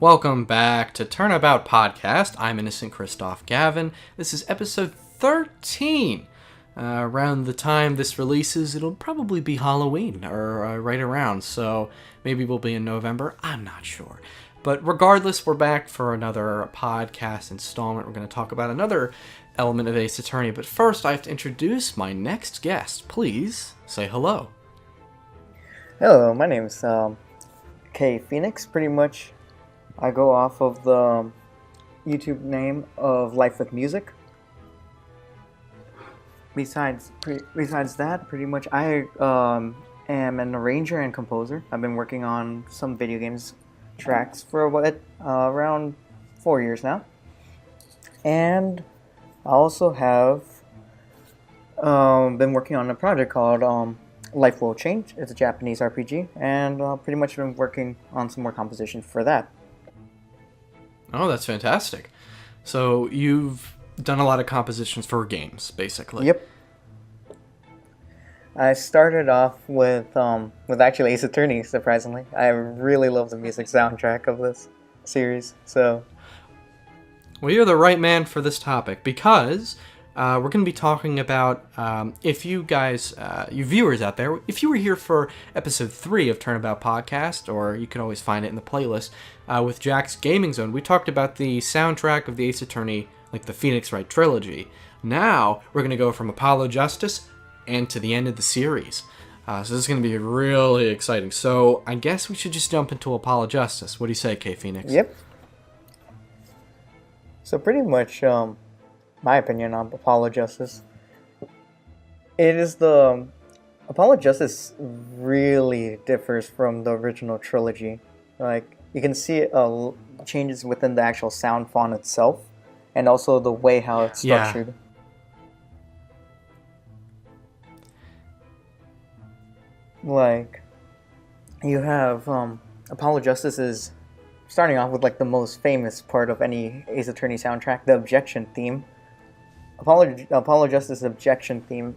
Welcome back to Turnabout Podcast. I'm Innocent Christoph Gavin. This is episode 13. Around the time this releases, it'll probably be Halloween or right around, so maybe we'll be in November. I'm not sure. But regardless, we're back for another podcast installment. We're going to talk about another element of Ace Attorney. But first, I have to introduce my next guest. Please say hello. Hello, my name's Kphoenix. Pretty much, I go off of the YouTube name of Life with Music. Besides that, pretty much I am an arranger and composer. I've been working on some video games tracks for around 4 years now, and I also have been working on a project called Life Will Change. It's a Japanese RPG, and pretty much been working on some more composition for that. Oh, that's fantastic. So you've done a lot of compositions for games, basically. Yep. I started off with actually Ace Attorney, surprisingly. I really love the music soundtrack of this series, so... Well, you're the right man for this topic, because we're going to be talking about, if you guys, you viewers out there, if you were here for episode 3 of Turnabout Podcast, or you can always find it in the playlist, with Jack's Gaming Zone, we talked about the soundtrack of the Ace Attorney, like the Phoenix Wright trilogy. Now, we're going to go from Apollo Justice and to the end of the series. So this is going to be really exciting. So I guess we should just jump into Apollo Justice. What do you say, Kphoenix? Yep. So pretty much, my opinion on Apollo Justice, Apollo Justice really differs from the original trilogy. Like, you can see changes within the actual sound font itself, and also the way how it's structured. Yeah. Like, you have Apollo Justice is starting off with like the most famous part of any Ace Attorney soundtrack, the objection theme. Apollo Justice objection theme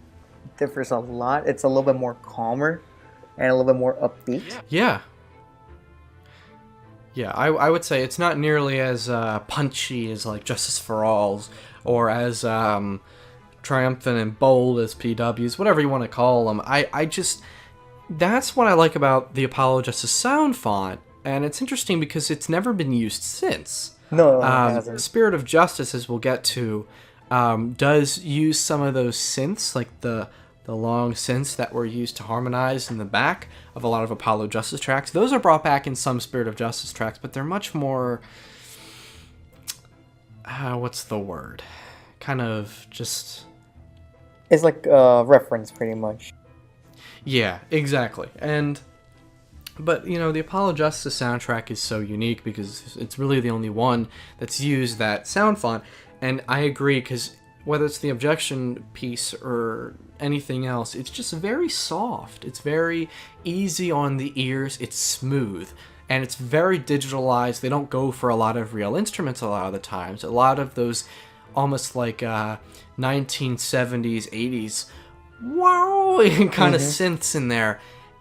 differs a lot. It's a little bit more calmer and a little bit more upbeat. Yeah. Yeah, I would say it's not nearly as punchy as like Justice for All's, or as triumphant and bold as PW's, whatever you want to call them. That's what I like about the Apollo Justice sound font, and it's interesting because it's never been used since. No, it hasn't. Spirit of Justice, as we'll get to, does use some of those synths, like the long synths that were used to harmonize in the back of a lot of Apollo Justice tracks. Those are brought back in some Spirit of Justice tracks, but they're much more... what's the word? Kind of just... It's like a reference, pretty much. Yeah, exactly. But, the Apollo Justice soundtrack is so unique because it's really the only one that's used that sound font. And I agree, because whether it's the objection piece or anything else, it's just very soft. It's very easy on the ears. It's smooth. And it's very digitalized. They don't go for a lot of real instruments a lot of the times. A lot of those almost like 1970s, 80s, wow, kind of synths in there.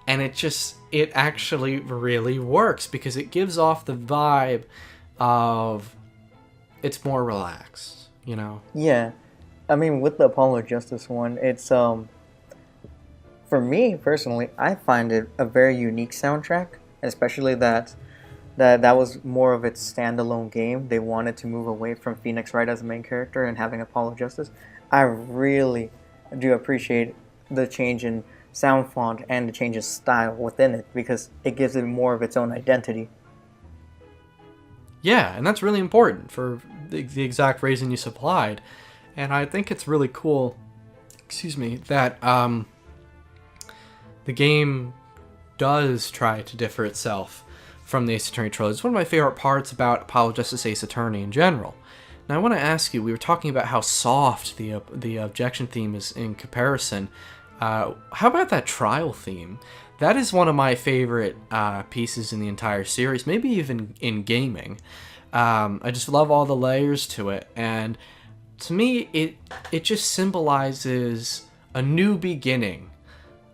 And it actually really works because it gives off the vibe of it's more relaxed, Yeah. I mean, with the Apollo Justice one, it's, for me, personally, I find it a very unique soundtrack, especially that was more of its standalone game. They wanted to move away from Phoenix Wright as the main character and having Apollo Justice. I really do appreciate the change in sound font and the change in style within it, because it gives it more of its own identity. Yeah, and that's really important for the exact reason you supplied. And I think it's really cool, that the game does try to differ itself from the Ace Attorney trilogy. It's one of my favorite parts about Apollo Justice Ace Attorney in general. Now I want to ask you, we were talking about how soft the objection theme is in comparison. How about that trial theme? That is one of my favorite pieces in the entire series, maybe even in gaming. I just love all the layers to it, and to me, it just symbolizes a new beginning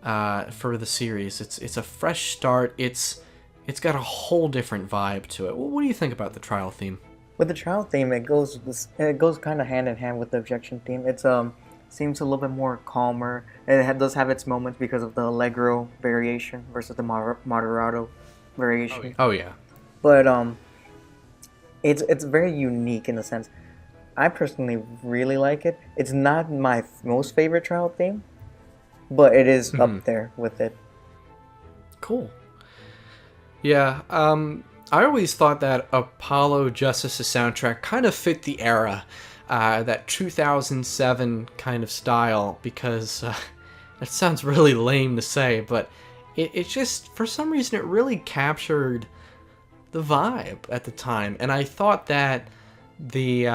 for the series. It's a fresh start. It's it's got a whole different vibe to it. What do you think about the trial theme? With the trial theme, it goes kind of hand in hand with the objection theme. It's seems a little bit more calmer. Does have its moments because of the allegro variation versus the moderato variation. Oh yeah. But it's very unique in the sense. I personally really like it. It's not my most favorite trial theme, but it is up there with it. Cool. Yeah, I always thought that Apollo Justice's soundtrack kind of fit the era, that 2007 kind of style, because it sounds really lame to say, but it just, for some reason, it really captured the vibe at the time, and I thought that the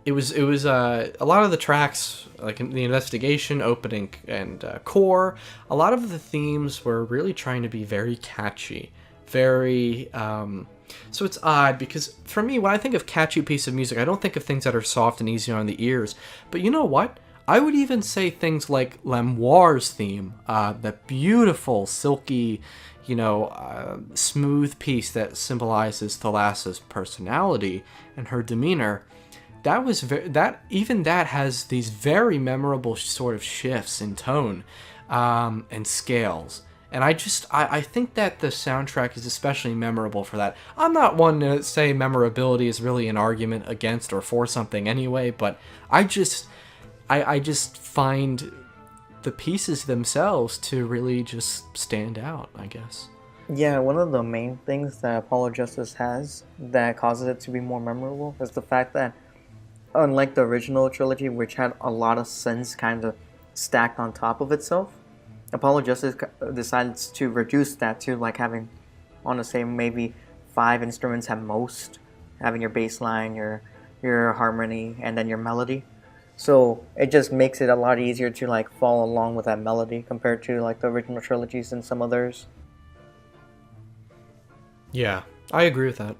it was a lot of the tracks, like in the investigation, opening, and core, a lot of the themes were really trying to be very catchy, very so it's odd because for me, when I think of catchy piece of music, I don't think of things that are soft and easy on the ears, but you know what, I would even say things like Lemoire's theme, that beautiful silky, smooth piece that symbolizes Thalassa's personality and her demeanor. That was that has these very memorable sort of shifts in tone and scales, and I think that the soundtrack is especially memorable for that. I'm not one to say memorability is really an argument against or for something anyway, but I just find the pieces themselves to really just stand out, I guess. Yeah, one of the main things that Apollo Justice has that causes it to be more memorable is the fact that, unlike the original trilogy, which had a lot of synths kind of stacked on top of itself, Apollo Justice decides to reduce that to like having, I want to say, maybe 5 instruments at most, having your bass line, your harmony, and then your melody. So it just makes it a lot easier to like follow along with that melody compared to like the original trilogies and some others. Yeah, I agree with that.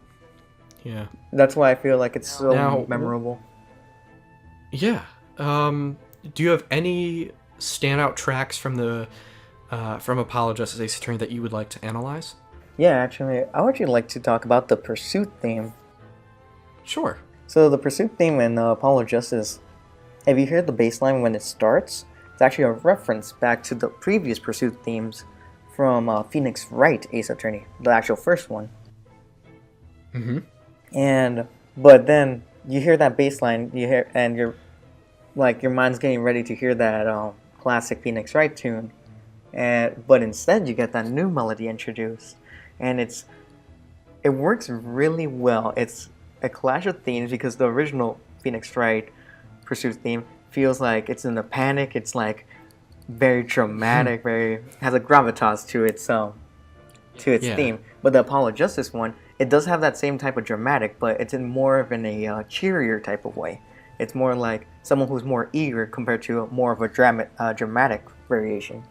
Yeah. That's why I feel like it's so memorable. Yeah. Do you have any standout tracks from the from Apollo Justice Ace Attorney that you would like to analyze? Yeah, actually, I would like to talk about the Pursuit theme. Sure. So the Pursuit theme in Apollo Justice, if you hear the bass line when it starts, it's actually a reference back to the previous Pursuit themes from Phoenix Wright Ace Attorney, the actual first one. But then you hear that bass line, and your mind's getting ready to hear that classic Phoenix Wright tune, but instead you get that new melody introduced, and it works really well. It's a clash of themes because the original Phoenix Wright Pursuit theme feels like it's in a panic. It's like very dramatic, has a gravitas to its theme. But the Apollo Justice one, it does have that same type of dramatic, but it's in more of a cheerier type of way. It's more like someone who's more eager compared to more of a dramatic variation,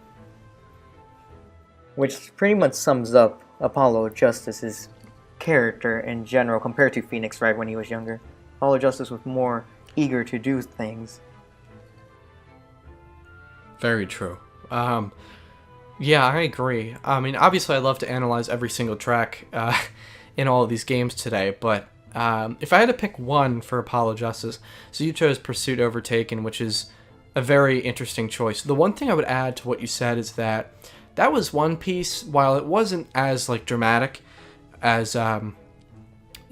which pretty much sums up Apollo Justice's character in general compared to Phoenix Wright when he was younger. Apollo Justice was more eager to do things. Very true. Yeah, I agree. I mean, obviously I love to analyze every single track in all of these games today, but if I had to pick one for Apollo Justice, so you chose Pursuit Overtaken, which is a very interesting choice. The one thing I would add to what you said is that was one piece, while it wasn't as like dramatic as some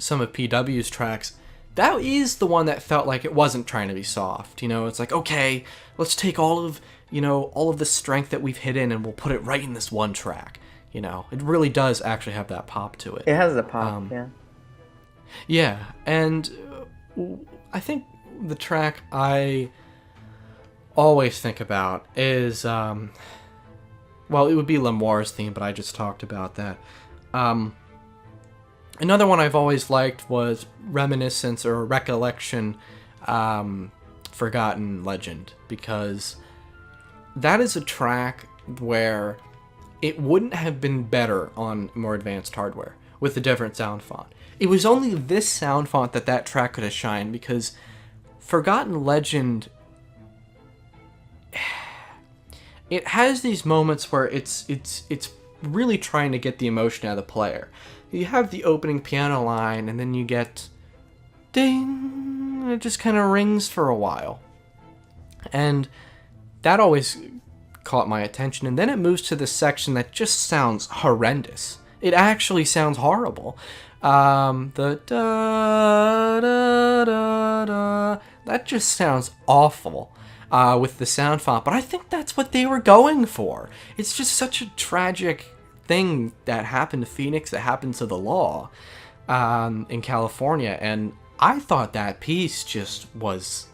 of PW's tracks, that is the one that felt like it wasn't trying to be soft. It's like, okay, let's take all of the strength that we've hidden and we'll put it right in this one track. It really does actually have that pop to it. It has the pop, yeah. Yeah, and I think the track I always think about is, it would be Lemoire's theme, but I just talked about that. Another one I've always liked was Reminiscence or Recollection, Forgotten Legend, because that is a track where it wouldn't have been better on more advanced hardware with a different sound font. It was only this sound font that track could have shined, because Forgotten Legend, it has these moments where it's really trying to get the emotion out of the player. You have the opening piano line, and then you get ding, and it just kind of rings for a while. And that always caught my attention. And then it moves to this section that just sounds horrendous. It actually sounds horrible. The da da da da, that just sounds awful with the sound font. But I think that's what they were going for. It's just such a tragic thing that happened to Phoenix, that happened to the law in California, and I thought that piece just was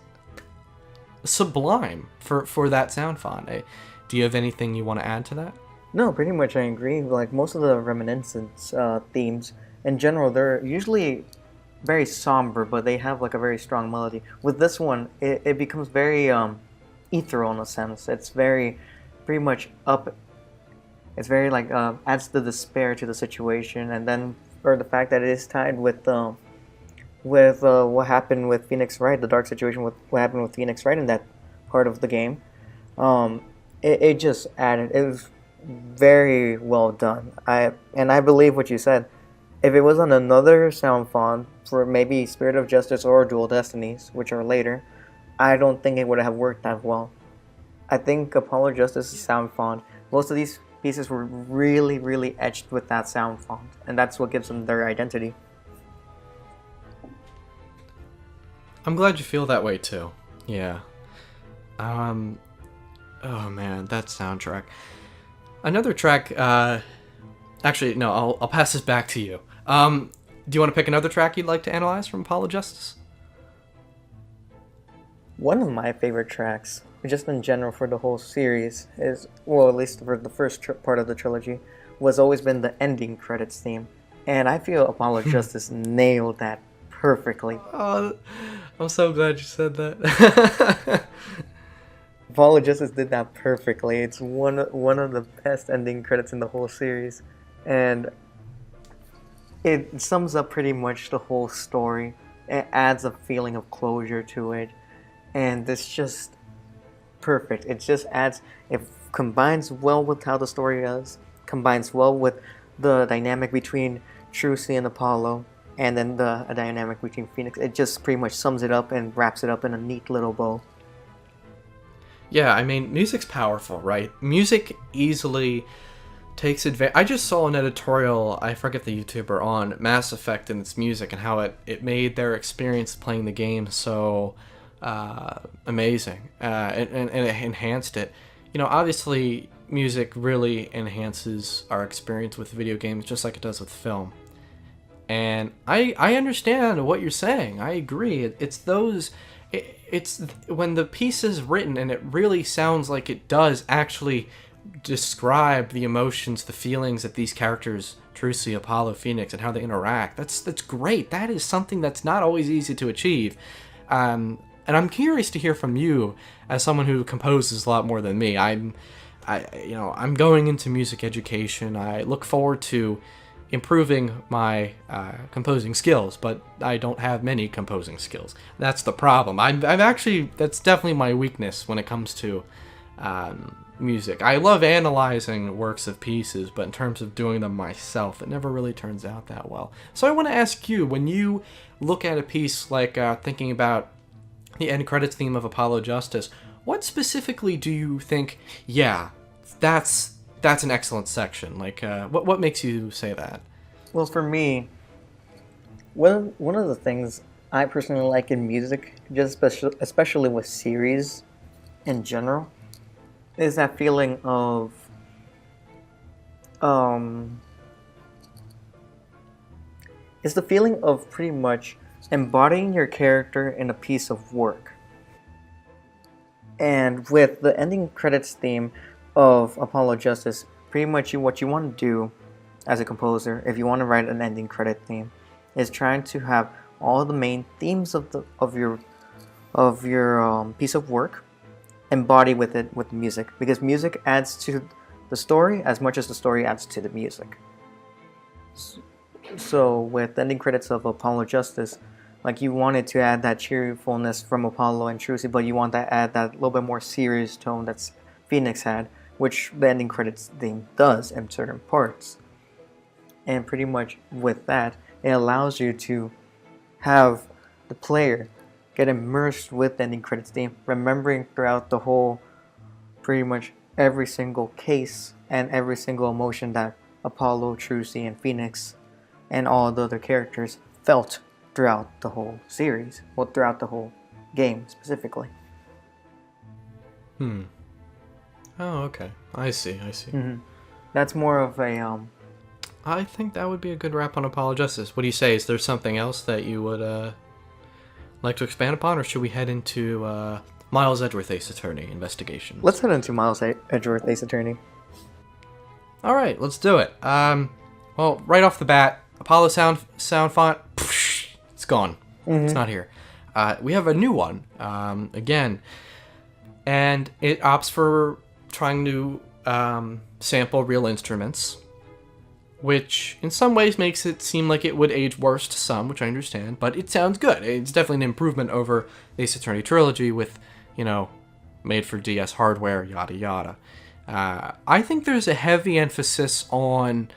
sublime for that sound font. Do you have anything you want to add to that? No, pretty much I agree. Like most of the reminiscence themes in general, they're usually very somber, but they have like a very strong melody. With this one, it becomes very ethereal in a sense. It's very pretty much up. It's very like adds the despair to the situation, and then for the fact that it is tied with what happened with Phoenix Wright, the dark situation with what happened with Phoenix Wright in that part of the game. It just added. It was very well done. I believe what you said. If it was on another sound font for maybe Spirit of Justice or Dual Destinies, which are later, I don't think it would have worked that well. I think Apollo Justice's sound font, most of these pieces were really, really etched with that sound font, and that's what gives them their identity. I'm glad you feel that way too. Yeah. Oh man, that soundtrack. Another track. Actually, no. I'll pass this back to you. Do you want to pick another track you'd like to analyze from Apollo Justice? One of my favorite tracks, just in general for the whole series, is, well, at least for the first part of the trilogy, was always been the ending credits theme. And I feel Apollo Justice nailed that perfectly. Oh, I'm so glad you said that. Apollo Justice did that perfectly. It's one of the best ending credits in the whole series. And it sums up pretty much the whole story. It adds a feeling of closure to it. And it's just perfect. It just adds, it combines well with how the story is, combines well with the dynamic between Trucy and Apollo, and then the dynamic between Phoenix. It just pretty much sums it up and wraps it up in a neat little bow. Yeah, I mean, music's powerful, right? Music easily takes advantage. I just saw an editorial, I forget the YouTuber, on Mass Effect and its music and how it made their experience playing the game so amazing, and it enhanced it. You know, obviously, music really enhances our experience with video games just like it does with film. And I understand what you're saying. I agree. It's when the piece is written and it really sounds like it does actually describe the emotions, the feelings that these characters, Trucy, Apollo, Phoenix, and how they interact. That's great. That is something that's not always easy to achieve. And I'm curious to hear from you as someone who composes a lot more than me. I'm going into music education. I look forward to improving my composing skills, but I don't have many composing skills. That's the problem. That's definitely my weakness when it comes to music. I love analyzing works of pieces, but in terms of doing them myself, it never really turns out that well. So I want to ask you, when you look at a piece like thinking about the end credits theme of Apollo Justice, what specifically do you think, yeah, that's an excellent section? Like, what makes you say that? Well, for me, one of the things I personally like in music, just especially with series in general, is that feeling of it's the feeling of pretty much embodying your character in a piece of work. And with the ending credits theme of Apollo Justice, pretty much what you want to do as a composer, if you want to write an ending credit theme, is trying to have all the main themes of your piece of work embody with music, because music adds to the story as much as the story adds to the music. So with the ending credits of Apollo Justice, like, you wanted to add that cheerfulness from Apollo and Trucy, but you want to add that little bit more serious tone that Phoenix had. which the ending credits theme does in certain parts. And pretty much with that, it allows you to have the player get immersed with the ending credits theme, remembering throughout the whole, pretty much every single case and every single emotion that Apollo, Trucy, and Phoenix and all the other characters felt throughout the whole series, well, throughout the whole game specifically. Oh, okay. I see. That's more of a I think that would be a good wrap on Apollo Justice. What do you say? Is there something else that you would like to expand upon, or should we head into Miles Edgeworth Ace Attorney Investigations? Let's head into Miles Edgeworth Ace Attorney. All right, let's do it. Well, right off the bat, Apollo sound font, it's gone. It's not here. We have a new one again, and it opts for trying to sample real instruments, which in some ways makes it seem like it would age worse to some, which I understand, but it sounds good. It's definitely an improvement over Ace Attorney Trilogy with, made for DS hardware, yada yada. I think there's a heavy emphasis on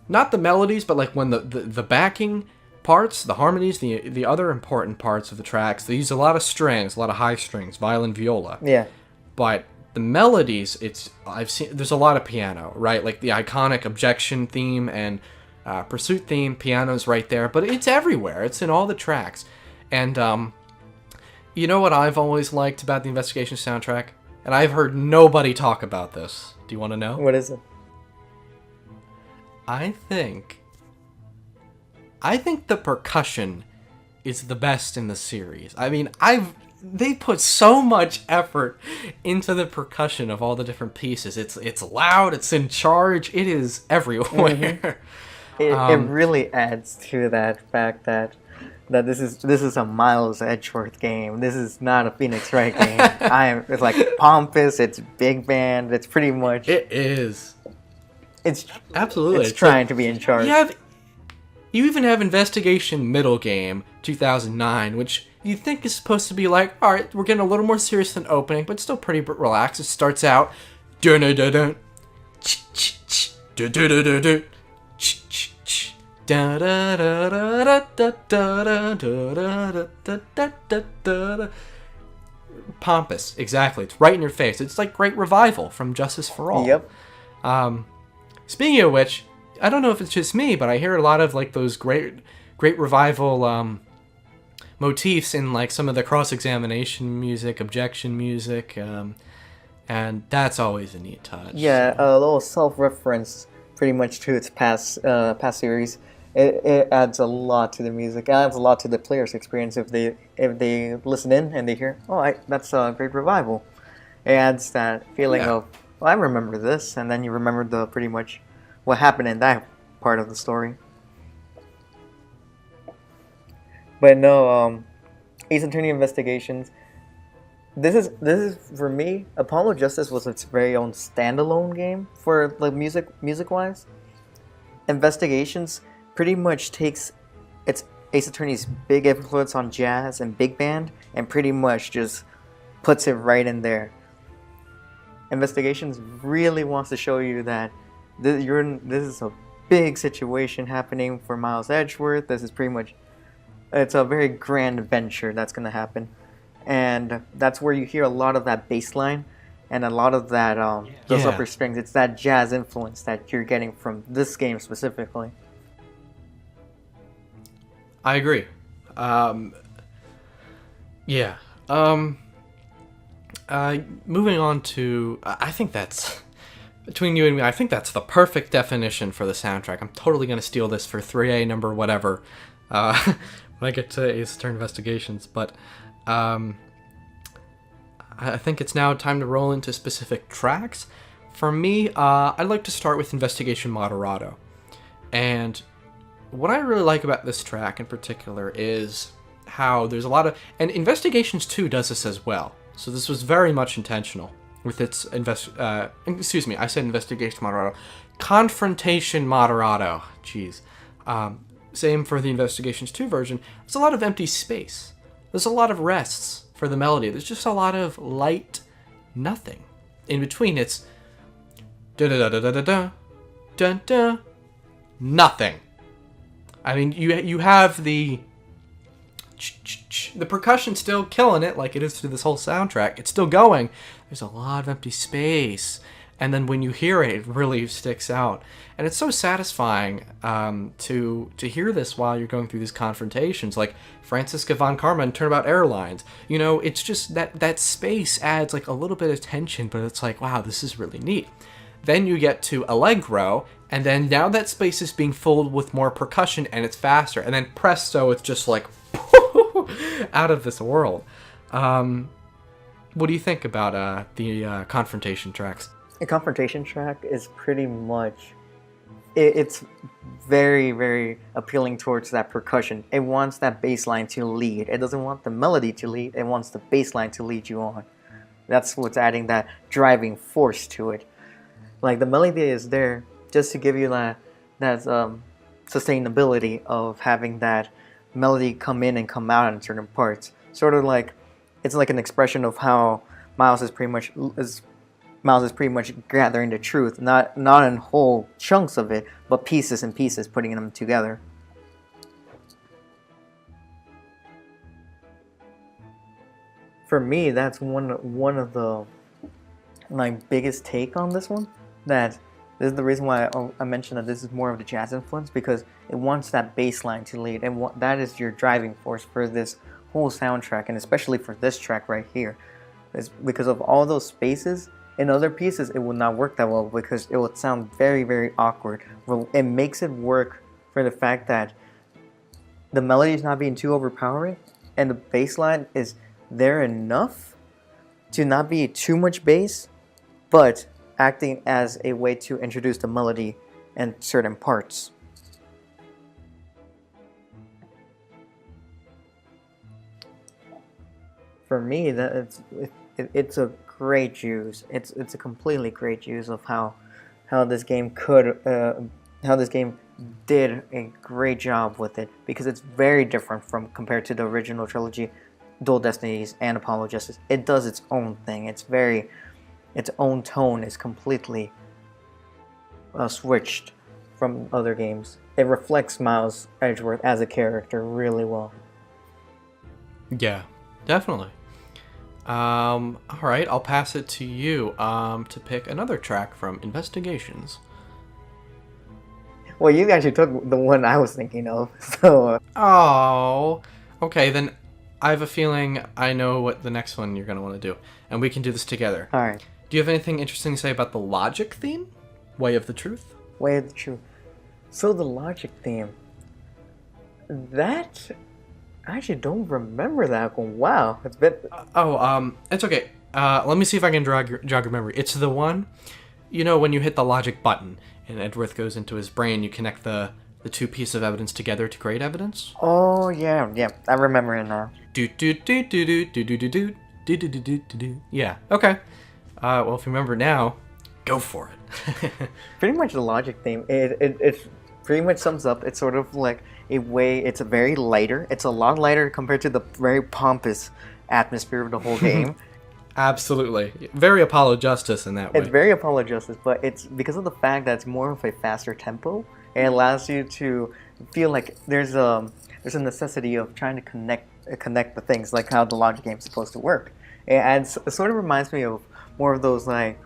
not the melodies, but like when the backing parts, the harmonies, the other important parts of the tracks, they use a lot of strings, a lot of high strings, violin, viola. Yeah. But the melodies, there's a lot of piano, right? Like the iconic Objection theme and Pursuit theme, piano's right there, but it's everywhere. It's in all the tracks. And you know what I've always liked about the Investigation soundtrack? And I've heard nobody talk about this. Do you want to know? What is it? I think the percussion is the best in the series. I mean, they put so much effort into the percussion of all the different pieces. It's loud, it's in charge, it is everywhere. It really adds to that fact that this is a Miles Edgeworth game. This is not a Phoenix Wright game. It's like pompous, it's big band, it's pretty much... It is. It's absolutely. It's trying to be in charge. You even have Investigation Middle Game 2009, which you think is supposed to be like, all right, we're getting a little more serious than opening, but still pretty relaxed. It starts out, dun-dun-dun-dun, dun-dun-dun-dun-dun, pompous, exactly. It's right in your face. It's like Great Revival from Justice for All. Yep. Speaking of which, I don't know if it's just me, but I hear a lot of like those Great Revival motifs in like some of the cross-examination music, Objection music, and that's always a neat touch. Yeah, a little self-reference pretty much to its past series. It adds a lot to the music. It adds a lot to the player's experience if they listen in and they hear, that's a Great Revival. It adds that feeling of, I remember this, and then you remember the pretty much what happened in that part of the story. But no, Ace Attorney Investigations. This is for me. Apollo Justice was its very own standalone game for like music wise. Investigations pretty much takes its Ace Attorney's big influence on jazz and big band and pretty much just puts it right in there. Investigations really wants to show you that this is a big situation happening for Miles Edgeworth. This is pretty much, it's a very grand adventure that's going to happen. And that's where you hear a lot of that bass line and a lot of that, those upper strings. It's that jazz influence that you're getting from this game specifically. I agree. Moving on to, I think that's, between you and me, I think that's the perfect definition for the soundtrack. I'm totally going to steal this for 3A number whatever when I get to Ace Attorney Investigations, but I think it's now time to roll into specific tracks. For me, I'd like to start with Investigation Moderato. And what I really like about this track in particular is how there's a lot of... And Investigations 2 does this as well. So this was very much intentional with its... excuse me, I said Investigation Moderato. Confrontation Moderato. Jeez. Same for the Investigations 2 version. There's a lot of empty space. There's a lot of rests for the melody. There's just a lot of light nothing. in between, it's da da da da da da da da, nothing. I mean, you have the percussion still killing it like it is through this whole soundtrack. It's still going. There's a lot of empty space. And then when you hear it, it really sticks out. And it's so satisfying to hear this while you're going through these confrontations. Like Franziska von Karma and Turnabout Airlines. You know, it's just that space adds like a little bit of tension, but it's like, wow, this is really neat. Then you get to Allegro, and then now that space is being filled with more percussion and it's faster. And then presto, it's just like out of this world. What do you think about the confrontation tracks? The confrontation track is pretty much, it's very, very appealing towards that percussion. It wants that bass line to lead. It doesn't want the melody to lead. It wants the bass line to lead you on. That's what's adding that driving force to it. Like, the melody is there just to give you that sustainability of having that melody come in and come out in certain parts. Sort of like, it's like an expression of how Miles is pretty much gathering the truth, not in whole chunks of it, but pieces and pieces, putting them together. For me, that's one of the biggest take on this one. That this is the reason why I mentioned that this is more of the jazz influence, because it wants that bass line to lead, and that is your driving force for this whole soundtrack, and especially for this track right here. It's because of all those spaces. In other pieces, it will not work that well because it would sound very, very awkward. Well, it makes it work for the fact that the melody is not being too overpowering, and the bass line is there enough to not be too much bass, but acting as a way to introduce the melody in certain parts. For me, it's a great use. It's a completely great use of how this game did a great job with it, because it's very different compared to the original trilogy, Dual Destinies and Apollo Justice. It does its own thing. Its own tone is completely switched from other games. It reflects Miles Edgeworth as a character really well. Yeah, definitely. All right, I'll pass it to you to pick another track from Investigations. Well, you actually took the one I was thinking of, so... Oh, okay, then I have a feeling I know what the next one you're going to want to do, and we can do this together. All right. Do you have anything interesting to say about the Logic theme? Way of the Truth? Way of the Truth. So the Logic theme, that... I actually don't remember that one. Wow, it's been... It's okay. Let me see if I can jog your memory. It's the one, you know, when you hit the logic button and Edgeworth goes into his brain, you connect the two pieces of evidence together to create evidence? Oh, yeah, I remember it now. Yeah, okay. Well, if you remember now, go for it. Pretty much the Logic theme, it pretty much sums up, it's sort of like a way, it's a very lighter, it's a lot lighter compared to the very pompous atmosphere of the whole game. Absolutely. Very Apollo Justice in that way. It's very Apollo Justice, but it's because of the fact that it's more of a faster tempo, it allows you to feel like there's a necessity of trying to connect the things, like how the Logic game is supposed to work. It sort of reminds me of more of those like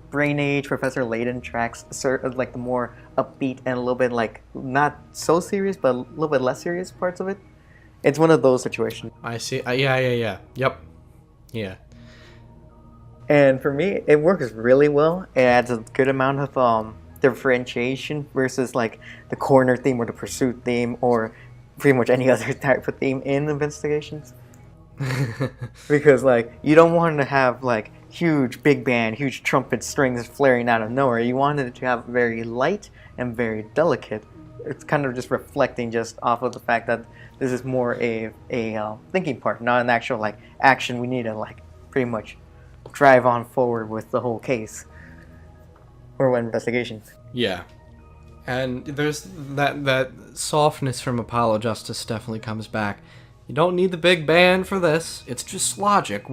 Brain Age, Professor Layton tracks, sort of like the more upbeat and a little bit like not so serious, but a little bit less serious parts of it. It's one of those situations. I see. Yeah. Yep. Yeah. And for me, it works really well. It adds a good amount of differentiation versus like the corner theme or the pursuit theme or pretty much any other type of theme in Investigations. Because like you don't want to have like huge big band, huge trumpet strings flaring out of nowhere. You wanted it to have very light and very delicate. It's kind of just reflecting just off of the fact that this is more a thinking part, not an actual like action. We need to like pretty much drive on forward with the whole case or investigations. Yeah, and there's that softness from Apollo Justice definitely comes back You don't need the big band for this. It's just logic.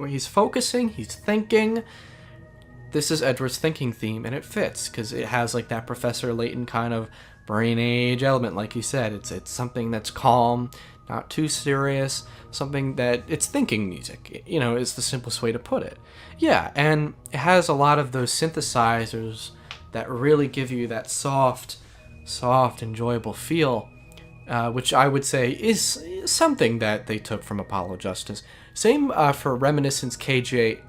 He's focusing. He's thinking. This is Edward's thinking theme, and it fits because it has like that Professor Layton kind of brain age element, like you said. It's something that's calm, not too serious. Something that it's thinking music. Is the simplest way to put it. Yeah, and it has a lot of those synthesizers that really give you that soft, enjoyable feel. Which I would say is something that they took from Apollo Justice. Same for Reminiscence KG8.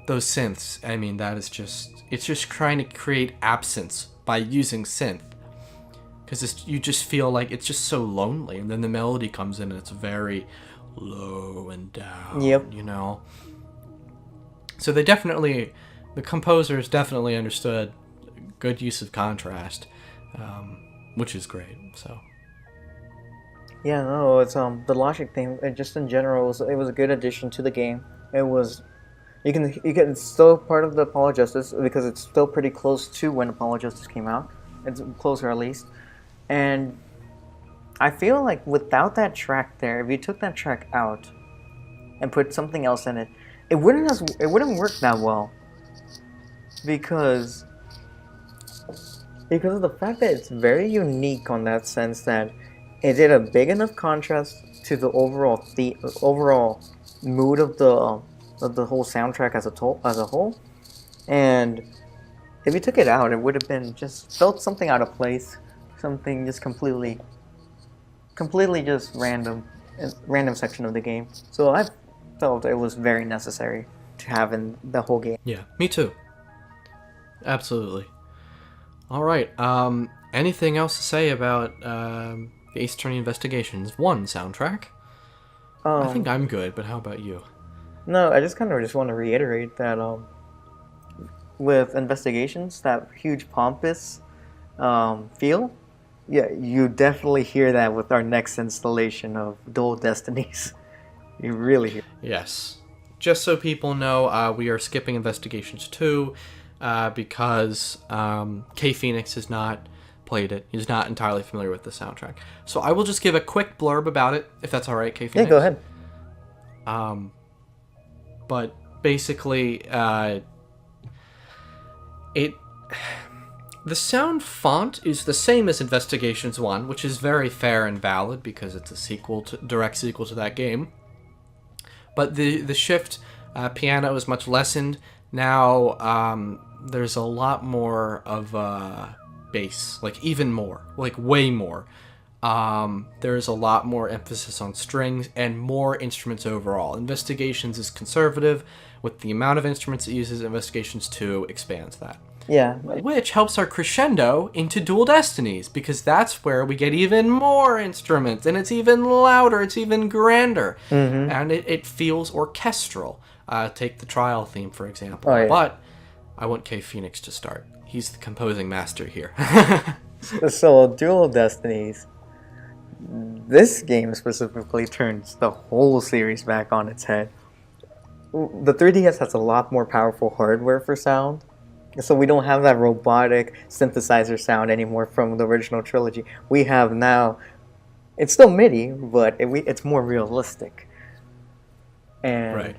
Those synths, I mean, it's just trying to create absence by using synth. Because you just feel like it's just so lonely, and then the melody comes in and it's very low and down, Yep. So the composers definitely understood good use of contrast, which is great. So Yeah, no, it's the logic thing. Just in general, it was a good addition to the game. It was it's still part of the Apollo Justice because it's still pretty close to when Apollo Justice came out. It's closer at least, and I feel like without that track there, if you took that track out and put something else in it, it wouldn't work that well because of the fact that it's very unique on that sense that it did a big enough contrast to the overall mood of the whole soundtrack as a whole. And if you took it out, it would have been just felt something out of place, something just completely just random section of the game. So I felt it was very necessary to have in the whole game. yeah, me too. Absolutely. All right. Anything else to say about the Ace Attorney Investigations 1 soundtrack? I think I'm good, but how about you? No, I just want to reiterate that with Investigations, that huge pompous feel, yeah, you definitely hear that with our next installation of Dual Destinies. You really hear. Yes. Just so people know, we are skipping Investigations 2 because Kphoenix has not played it. He's not entirely familiar with the soundtrack. So I will just give a quick blurb about it, if that's all right, Kphoenix. Yeah, go ahead. But basically, the sound font is the same as Investigations 1, which is very fair and valid because it's a direct sequel to that game. But the shift piano is much lessened. Now there's a lot more of bass, like even more, like way more. There's a lot more emphasis on strings and more instruments overall. Investigations is conservative with the amount of instruments it uses. Investigations 2 expands that. Yeah. Which helps our crescendo into Dual Destinies, because that's where we get even more instruments, and it's even louder, it's even grander, and it feels orchestral. Take the Trial theme, for example. Oh, yeah. But I want Kphoenix to start. He's the composing master here. So, Dual Destinies, this game specifically turns the whole series back on its head. The 3DS has a lot more powerful hardware for sound, so we don't have that robotic synthesizer sound anymore from the original trilogy. We have now, it's still MIDI, but it's more realistic. And Right.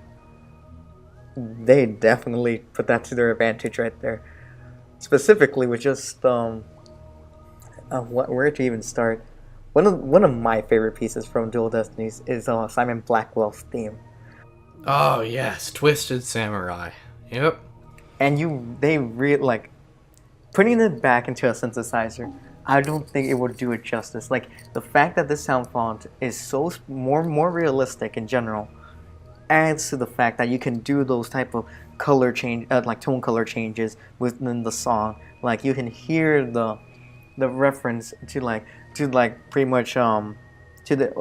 they definitely put that to their advantage right there. Specifically with just, where to even start? One of my favorite pieces from Dual Destinies is Simon Blackwell's theme. Oh, yes. Twisted Samurai. Yep. And like putting it back into a synthesizer, I don't think it would do it justice. Like the fact that this sound font is so more realistic in general adds to the fact that you can do those type of color change, like tone color changes within the song. Like you can hear the reference to pretty much to the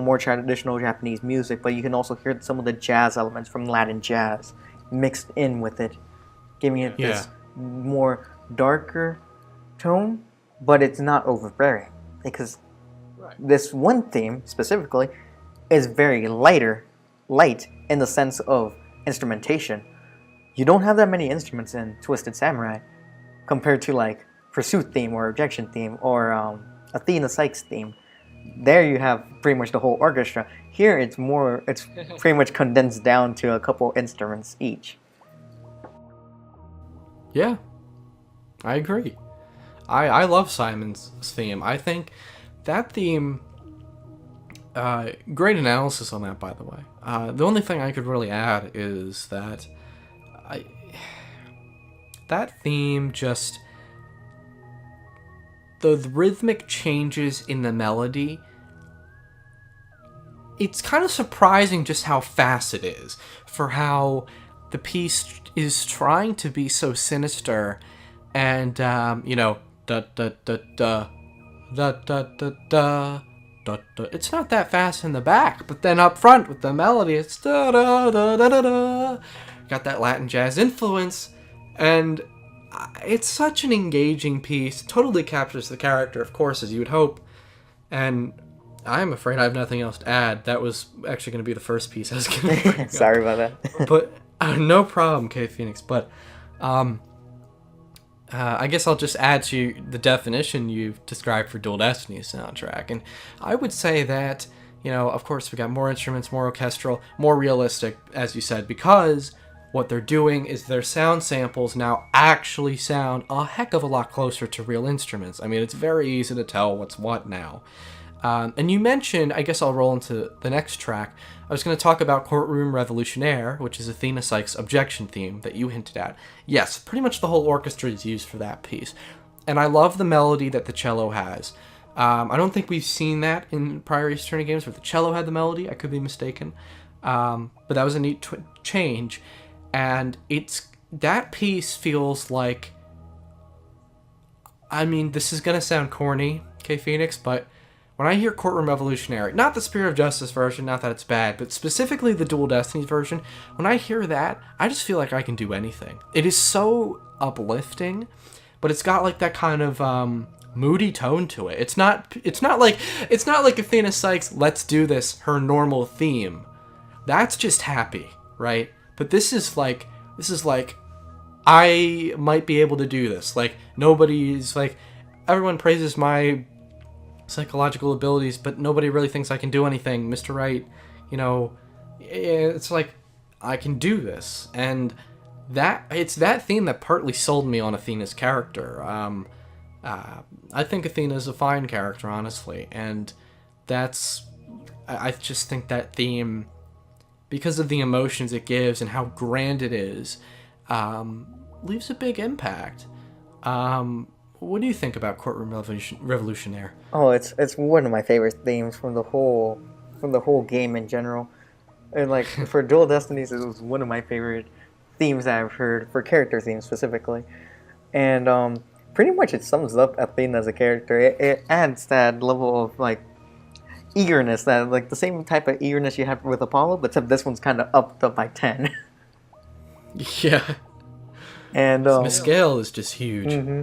more traditional Japanese music, but you can also hear some of the jazz elements from Latin jazz mixed in with it, giving it this more darker tone, but it's not overbearing because this one theme specifically is very light in the sense of instrumentation. You don't have that many instruments in Twisted Samurai compared to like Pursuit theme or Objection theme or Athena Sykes theme. There you have pretty much the whole orchestra. Here it's pretty much condensed down to a couple instruments each. Yeah, I agree. I love Simon's theme. I think that theme, great analysis on that, by the way. The only thing I could really add is that that theme just, the rhythmic changes in the melody, it's kind of surprising just how fast it is for how the piece is trying to be so sinister, and you know, da da da da da da da da da da. It's not that fast in the back, but then up front with the melody, it's da da da da da da. Got that Latin jazz influence, and it's such an engaging piece. Totally captures the character, of course, as you would hope. And I'm afraid I have nothing else to add. That was actually going to be the first piece I was going to bring Sorry about that. But no problem, Kphoenix. But I guess I'll just add to the definition you've described for Dual Destiny's soundtrack. And I would say that, you know, of course, we got more instruments, more orchestral, more realistic, as you said, because what they're doing is their sound samples now actually sound a heck of a lot closer to real instruments. I mean, it's very easy to tell what's what now. And you mentioned, I guess I'll roll into the next track. I was going to talk about Courtroom Revolutionnaire, which is Athena Sykes' objection theme that you hinted at. Yes, pretty much the whole orchestra is used for that piece. And I love the melody that the cello has. I don't think we've seen that in prior Ace Attorney games where the cello had the melody. I could be mistaken. But that was a neat change. And that piece feels like, I mean, this is going to sound corny, Kphoenix, but when I hear Courtroom Revolutionary, not the Spirit of Justice version, not that it's bad, but specifically the Dual Destinies version, when I hear that, I just feel like I can do anything. It is so uplifting, but it's got like that kind of moody tone to it. It's not like Athena Sykes, let's do this, her normal theme. That's just happy, right? But this is like I might be able to do this. Like, nobody's like, everyone praises my psychological abilities, but nobody really thinks I can do anything. Mr. Wright, you know, it's like, I can do this. And it's that theme that partly sold me on Athena's character. I think Athena's a fine character, honestly. And I just think that theme, because of the emotions it gives and how grand it is, leaves a big impact. What do you think about Courtroom Revolutionaire? Oh, it's one of my favorite themes from the whole game in general. And like for Dual Destinies, it was one of my favorite themes that I've heard, for character themes specifically. And pretty much it sums up Athena as a character. It adds that level of like eagerness, that like the same type of eagerness you have with Apollo, but except this one's kind of upped up by 10. Yeah. And the scale is just huge. Mm-hmm.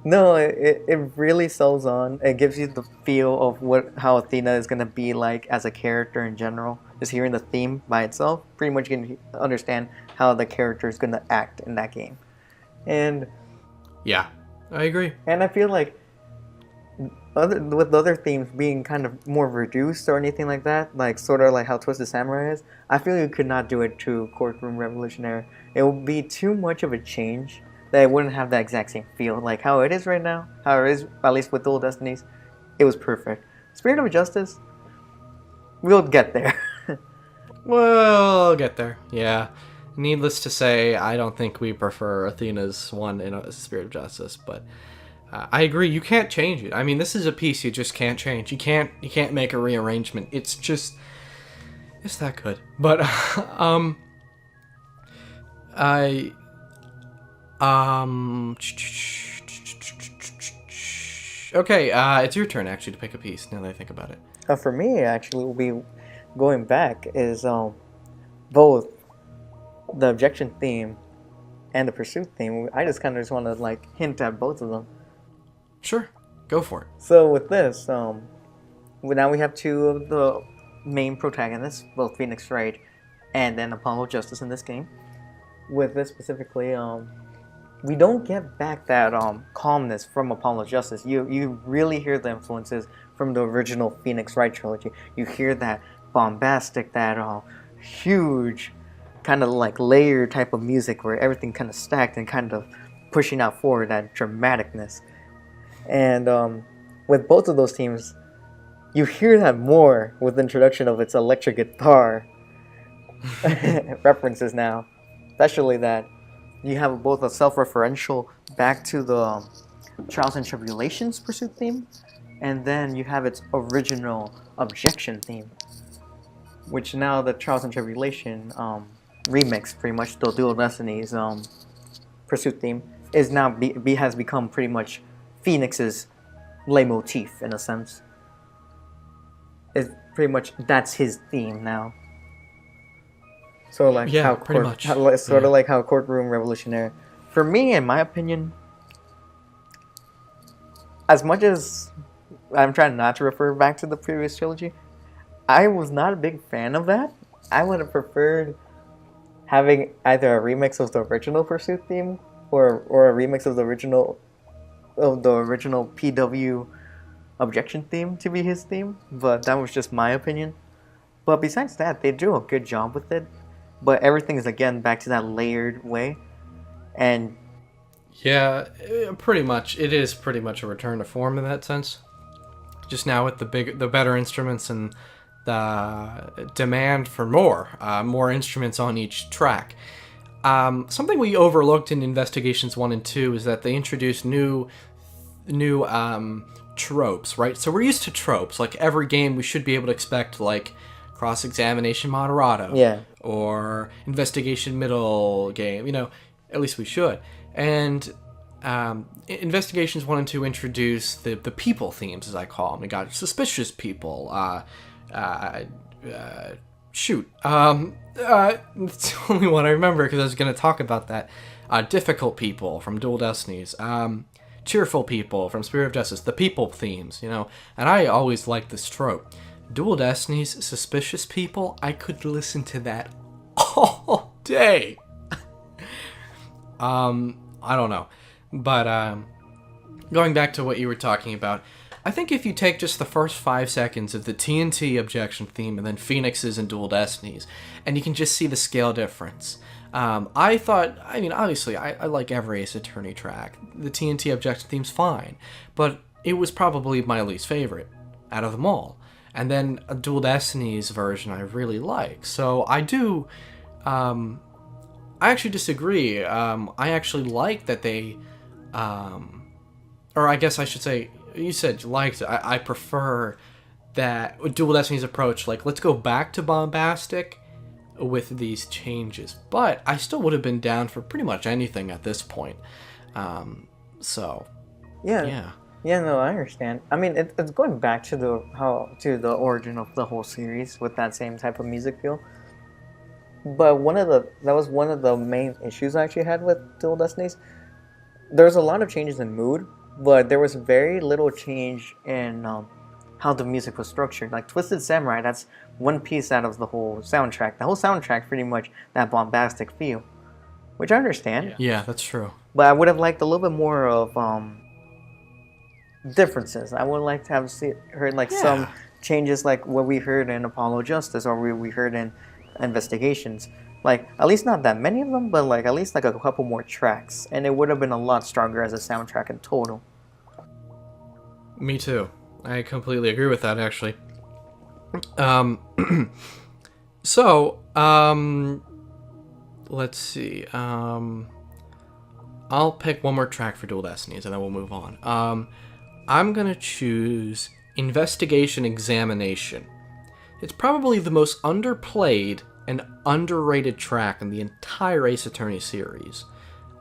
No, it really sells on. It gives you the feel of how Athena is gonna be like as a character in general. Just hearing the theme by itself, pretty much you can understand how the character is gonna act in that game. And yeah, I agree. And I feel like with other themes being kind of more reduced or anything like that, like sort of like how Twisted Samurai is, I feel you could not do it to Courtroom Revolutionary. It would be too much of a change that it wouldn't have that exact same feel. Like how it is right now, how it is, at least with Dual Destinies, it was perfect. Spirit of Justice, we'll get there. We'll get there, yeah. Needless to say, I don't think we prefer Athena's one in Spirit of Justice, but I agree, you can't change it. I mean, this is a piece you just can't change. You can't make a rearrangement. It's that good. But okay, it's your turn actually to pick a piece now that I think about it. For me, actually, will be going back is both the objection theme and the pursuit theme. I just kind of want to like hint at both of them. Sure, go for it. So with this, now we have two of the main protagonists, both Phoenix Wright and then Apollo Justice in this game. With this specifically, we don't get back that calmness from Apollo Justice. You really hear the influences from the original Phoenix Wright trilogy. You hear that bombastic, that huge, kind of like layered type of music where everything kind of stacked and kind of pushing out forward, that dramaticness. And with both of those teams, you hear that more with the introduction of its electric guitar references now, especially that you have both a self-referential back to the Trials and Tribulations Pursuit theme, and then you have its original Objection theme, which now the Trials and Tribulation remix, pretty much the Dual Destinies Pursuit theme, is now has become pretty much Phoenix's leitmotif in a sense. It's pretty much that's his theme now. So like yeah, how pretty much. Sort of like how Courtroom Revolutionary. For me, in my opinion, as much as I'm trying not to refer back to the previous trilogy, I was not a big fan of that. I would have preferred having either a remix of the original Pursuit theme or a remix of the original PW Objection theme to be his theme. But that was just my opinion. But besides that, they do a good job with it. But everything is again back to that layered way, and yeah, pretty much. It is pretty much a return to form in that sense. Just now with the better instruments and the demand for more instruments on each track. Something we overlooked in Investigations 1 and 2 is that they introduced new tropes, right? So we're used to tropes. Like every game, we should be able to expect like cross-examination moderato, yeah, or investigation middle game, at least we should. And Investigations 1 and 2 introduce the people themes, as I call them. We got suspicious people, shoot, it's the only one I remember because I was going to talk about that. Difficult people from Dual Destinies, cheerful people from Spirit of Justice, the people themes, and I always liked this trope. Dual Destinies, suspicious people, I could listen to that all day. I don't know. But going back to what you were talking about, I think if you take just the first 5 seconds of the TNT Objection theme and then Phoenix's and Dual Destinies, and you can just see the scale difference. Obviously, I like every Ace Attorney track. The TNT Objection theme's fine, but it was probably my least favorite out of them all. And then a Dual Destinies version I really like. So I do... I actually disagree. I actually like that they... or I guess I should say... You said you liked it. I prefer that Dual Destinies approach. Like, let's go back to bombastic with these changes. But I still would have been down for pretty much anything at this point. Yeah. Yeah, no, I understand. I mean, it's going back to the origin of the whole series with that same type of music feel. But that was one of the main issues I actually had with Dual Destinies. There's a lot of changes in mood, but there was very little change in how the music was structured. Like Twisted Samurai, that's one piece out of the whole soundtrack. The whole soundtrack pretty much that bombastic feel, which I understand. Yeah, that's true. But I would have liked a little bit more of differences. I would like to have heard some changes like what we heard in Apollo Justice or we heard in Investigations. Like, at least not that many of them, but like at least like a couple more tracks. And it would have been a lot stronger as a soundtrack in total. Me too. I completely agree with that, actually. Let's see. I'll pick one more track for Dual Destinies, and then we'll move on. I'm going to choose Investigation Examination. It's probably the most underplayed and underrated track in the entire Ace Attorney series.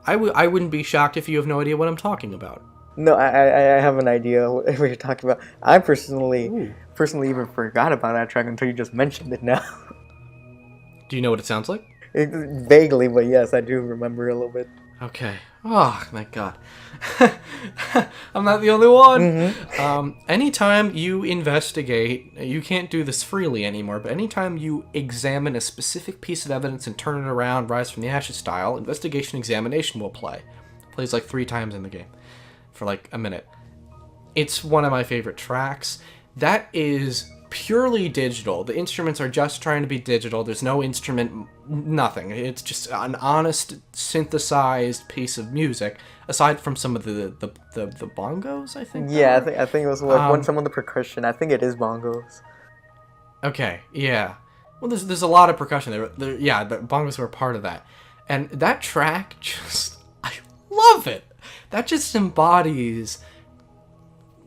I wouldn't be shocked if you have no idea what I'm talking about. No, I have an idea what you're talking about. I personally even forgot about that track until you just mentioned it now. Do you know what it sounds like? Vaguely, but yes, I do remember a little bit. Okay. Oh, thank God. I'm not the only one. Mm-hmm. Anytime you investigate, you can't do this freely anymore, but anytime you examine a specific piece of evidence and turn it around, rise from the ashes style, investigation examination will play. Plays like 3 times in the game for like a minute. It's one of my favorite tracks. That is purely digital. The instruments are just trying to be digital. There's no instrument, nothing. It's just an honest, synthesized piece of music, aside from some of the bongos, I think. Yeah, I think it was some of the percussion. I think it is bongos. Okay, yeah. Well, there's a lot of percussion there. Yeah, the bongos were part of that. And that track I love it. That just embodies,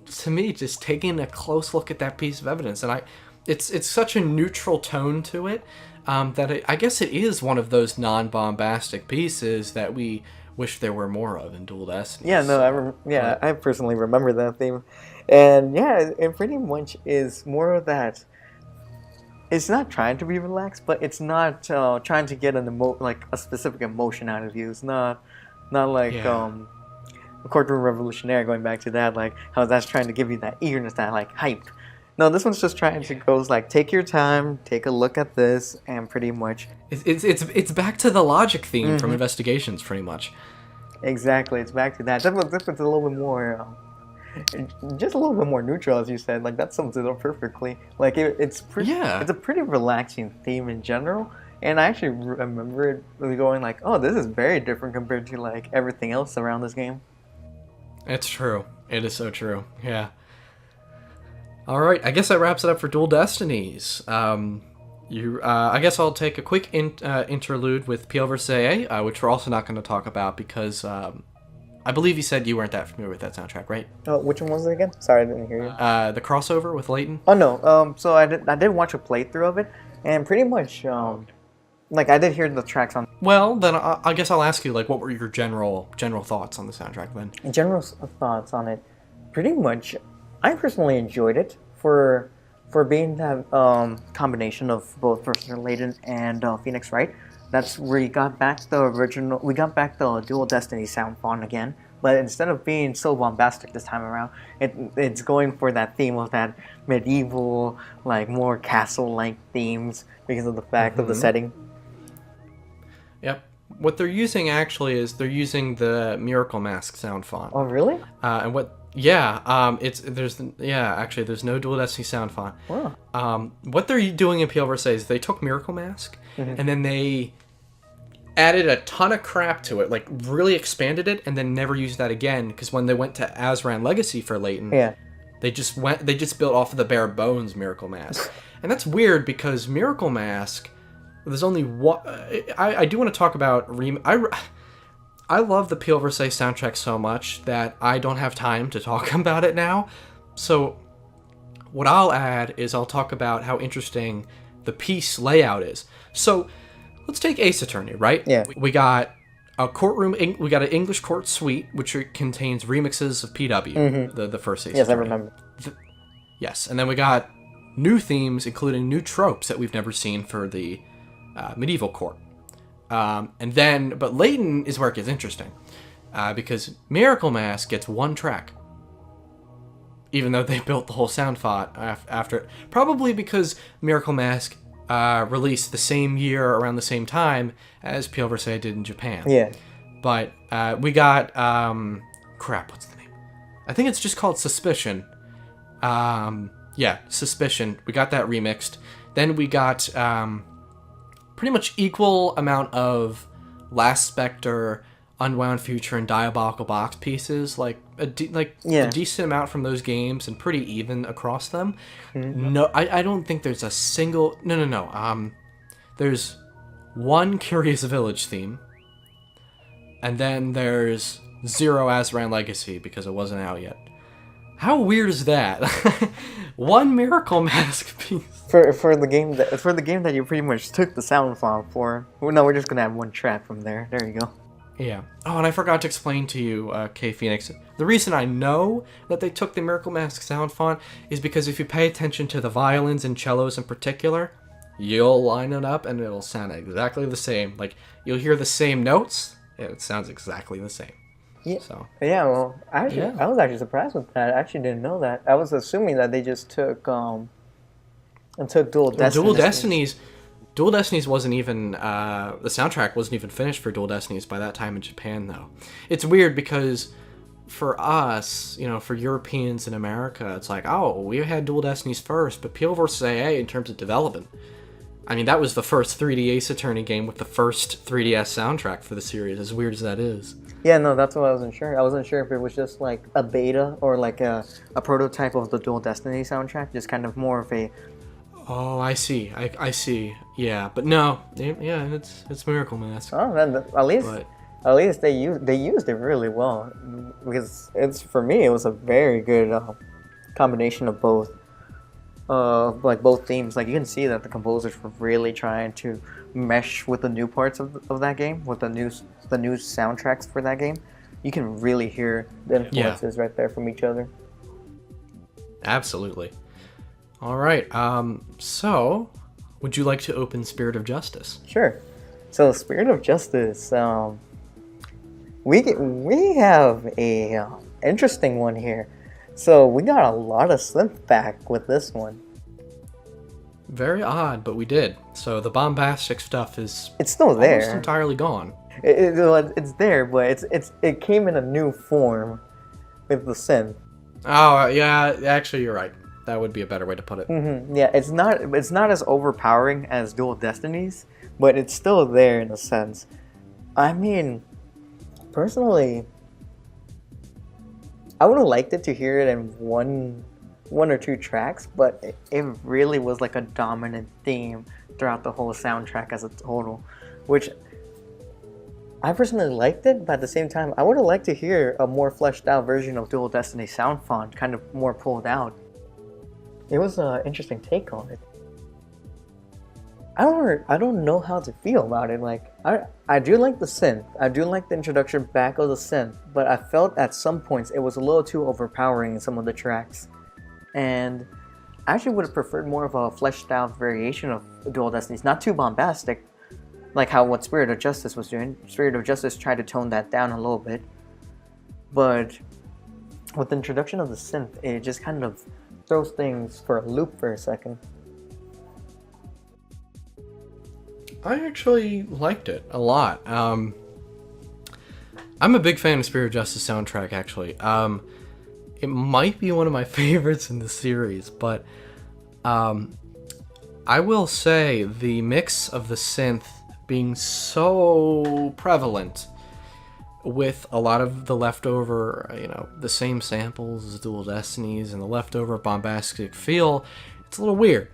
to me, just taking a close look at that piece of evidence. And it's such a neutral tone to it that I guess it is one of those non-bombastic pieces that we wish there were more of in Dual Destiny. Yeah, no, I personally remember that theme. And yeah, it pretty much is more of that. It's not trying to be relaxed, but it's not trying to get a specific emotion out of you. It's not like Courtroom Revolutionary, going back to that, like how that's trying to give you that eagerness, that like hype. No, this one's just trying to go like, take your time, take a look at this, and pretty much it's back to the logic theme from Investigations, pretty much. Exactly, it's back to that. This one's a little bit more, just a little bit more neutral, as you said. Like that sums it up perfectly. Like it's a pretty relaxing theme in general. And I actually remember it really going like, oh, this is very different compared to like everything else around this game. It's true. It is so true. Yeah. All right. I guess that wraps it up for Dual Destinies. I guess I'll take a quick interlude with PL vs. AA, which we're also not going to talk about because I believe you said you weren't that familiar with that soundtrack, right? Oh, which one was it again? Sorry, I didn't hear you. The crossover with Layton. Oh no. So I did watch a playthrough of it, and pretty much like I did hear the tracks on. Well, then I guess I'll ask you, like, what were your general thoughts on the soundtrack then? General thoughts on it, pretty much, I personally enjoyed it for being that combination of both Professor Layton and Phoenix Wright. That's where we got back the Dual Destiny sound font again. But instead of being so bombastic this time around, it's going for that theme of that medieval, like more castle-like themes because of the fact of the setting. Yep. What they're using actually is they're using the Miracle Mask sound font. Oh, really? And what? Yeah. There's no Dual Destiny sound font. Wow. What they're doing in PL vs. is they took Miracle Mask and then they added a ton of crap to it, like really expanded it, and then never used that again. Because when they went to Azran Legacy for Layton, they just built off of the bare bones Miracle Mask, and that's weird because Miracle Mask. There's only one. I do want to talk about I love the PL vs. soundtrack so much that I don't have time to talk about it now. So what I'll add is I'll talk about how interesting the piece layout is. So let's take Ace Attorney, right? Yeah. We got a courtroom. We got an English court suite, which contains remixes of PW, the first Ace Attorney. Yes, I remember. Yes, and then we got new themes, including new tropes that we've never seen for the medieval court. But Layton is where it gets interesting, because Miracle Mask gets one track, even though they built the whole sound font after it. Probably because Miracle Mask released the same year around the same time as PL vs. did in Japan. Yeah. But we got what's the name? I think it's just called Suspicion. Suspicion. We got that remixed. Then we got pretty much equal amount of Last Spectre, Unwound Future, and Diabolical Box pieces, a decent amount from those games, and pretty even across them. No, I don't think there's a single. No. There's one Curious Village theme, and then there's 0 Azran Legacy because it wasn't out yet. How weird is that? One Miracle Mask piece. For the game that you pretty much took the sound file for. Well, no, we're just gonna add one track from there. There you go. Yeah. Oh, and I forgot to explain to you, Kphoenix. The reason I know that they took the Miracle Mask sound font is because if you pay attention to the violins and cellos in particular, you'll line it up and it'll sound exactly the same. Like, you'll hear the same notes, and it sounds exactly the same. Yeah. So. Yeah. Well, I was actually surprised with that. I actually didn't know that. I was assuming that they just took Dual Destinies. Dual Destinies. Dual Destinies wasn't even the soundtrack wasn't even finished for Dual Destinies by that time in Japan, though. It's weird because for us, for Europeans in America, it's like, oh, we had Dual Destinies first, but PL vs. AA in terms of development, I mean, that was the first 3D Ace Attorney game with the first 3DS soundtrack for the series, as weird as that is. Yeah, no, that's what I wasn't sure. I wasn't sure if it was just like a beta or like a prototype of the Dual Destiny soundtrack, just kind of more of a... Oh, I see. I see. Yeah, but no. Yeah, it's Miracle Mask. Oh, man, at least they used it really well, because for me it was a very good combination of both. Like both themes, like you can see that the composers were really trying to mesh with the new parts of that game, with the new soundtracks for that game. You can really hear the influences right there from each other. Absolutely. All right. So, would you like to open Spirit of Justice? Sure. So, Spirit of Justice. We have a interesting one here. So we got a lot of synth back with this one. Very odd, but we did. So the bombastic stuff is it's still there, almost entirely gone. It's there, but it came in a new form with the synth. Oh yeah, actually you're right. That would be a better way to put it. Mm-hmm. Yeah, it's not as overpowering as Dual Destinies, but it's still there in a sense. I mean, personally, I would have liked it to hear it in one or two tracks, but it really was like a dominant theme throughout the whole soundtrack as a total, which I personally liked it, but at the same time, I would have liked to hear a more fleshed out version of Dual Destiny sound font, kind of more pulled out. It was an interesting take on it. I don't know how to feel about it. Like I do like the synth. I do like the introduction back of the synth, but I felt at some points it was a little too overpowering in some of the tracks. And I actually would have preferred more of a fleshed out variation of Dual Destinies, not too bombastic, like what Spirit of Justice was doing. Spirit of Justice tried to tone that down a little bit, but with the introduction of the synth, it just kind of throws things for a loop for a second. I actually liked it a lot. I'm a big fan of Spirit of Justice soundtrack, actually. It might be one of my favorites in the series, but I will say the mix of the synth being so prevalent with a lot of the leftover, the same samples as Dual Destinies and the leftover bombastic feel, it's a little weird.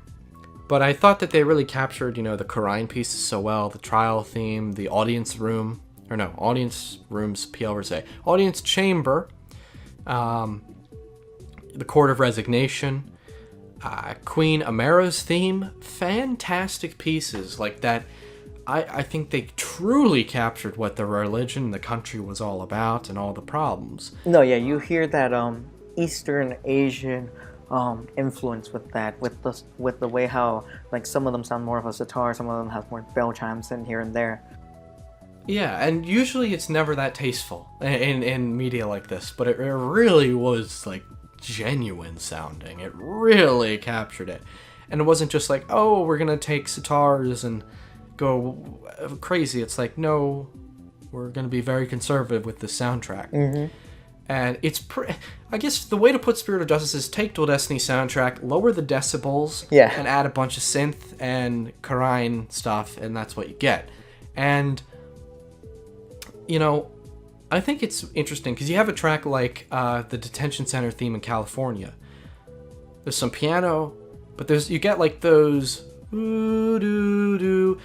But I thought that they really captured, the Karine pieces so well, the trial theme, the audience room, audience rooms, PL vs. A, audience chamber, the Court of Resignation, Queen Amara's theme, fantastic pieces like that. I think they truly captured what the religion and the country was all about and all the problems. No, yeah, you hear that Eastern Asian influence with that, with the way how like some of them sound more of a sitar, some of them have more bell chimes in here and there. Yeah, and usually it's never that tasteful in media like this, but it really was like genuine sounding. It really captured it, and it wasn't just like, oh, we're gonna take sitars and go crazy. It's like, no, we're gonna be very conservative with the soundtrack. Mm-hmm. And it's I guess the way to put Spirit of Justice is take Dual Destiny soundtrack, lower the decibels, and add a bunch of synth and Karine stuff, and that's what you get. And I think it's interesting because you have a track like the Detention Center theme in California. There's some piano, but you get like those ooh doo doo,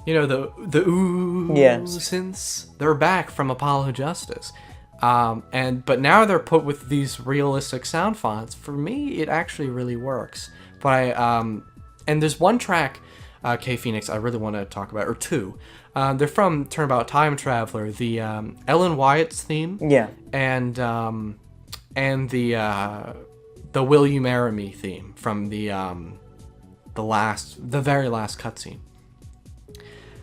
the ooh synths. They're back from Apollo Justice. But now they're put with these realistic sound fonts. For me, it actually really works. But and there's one track, Kphoenix, I really want to talk about, or two. They're from Turnabout Time Traveler, the Ellen Wyatt's theme, and the Will You Marry Me theme from the very last cutscene.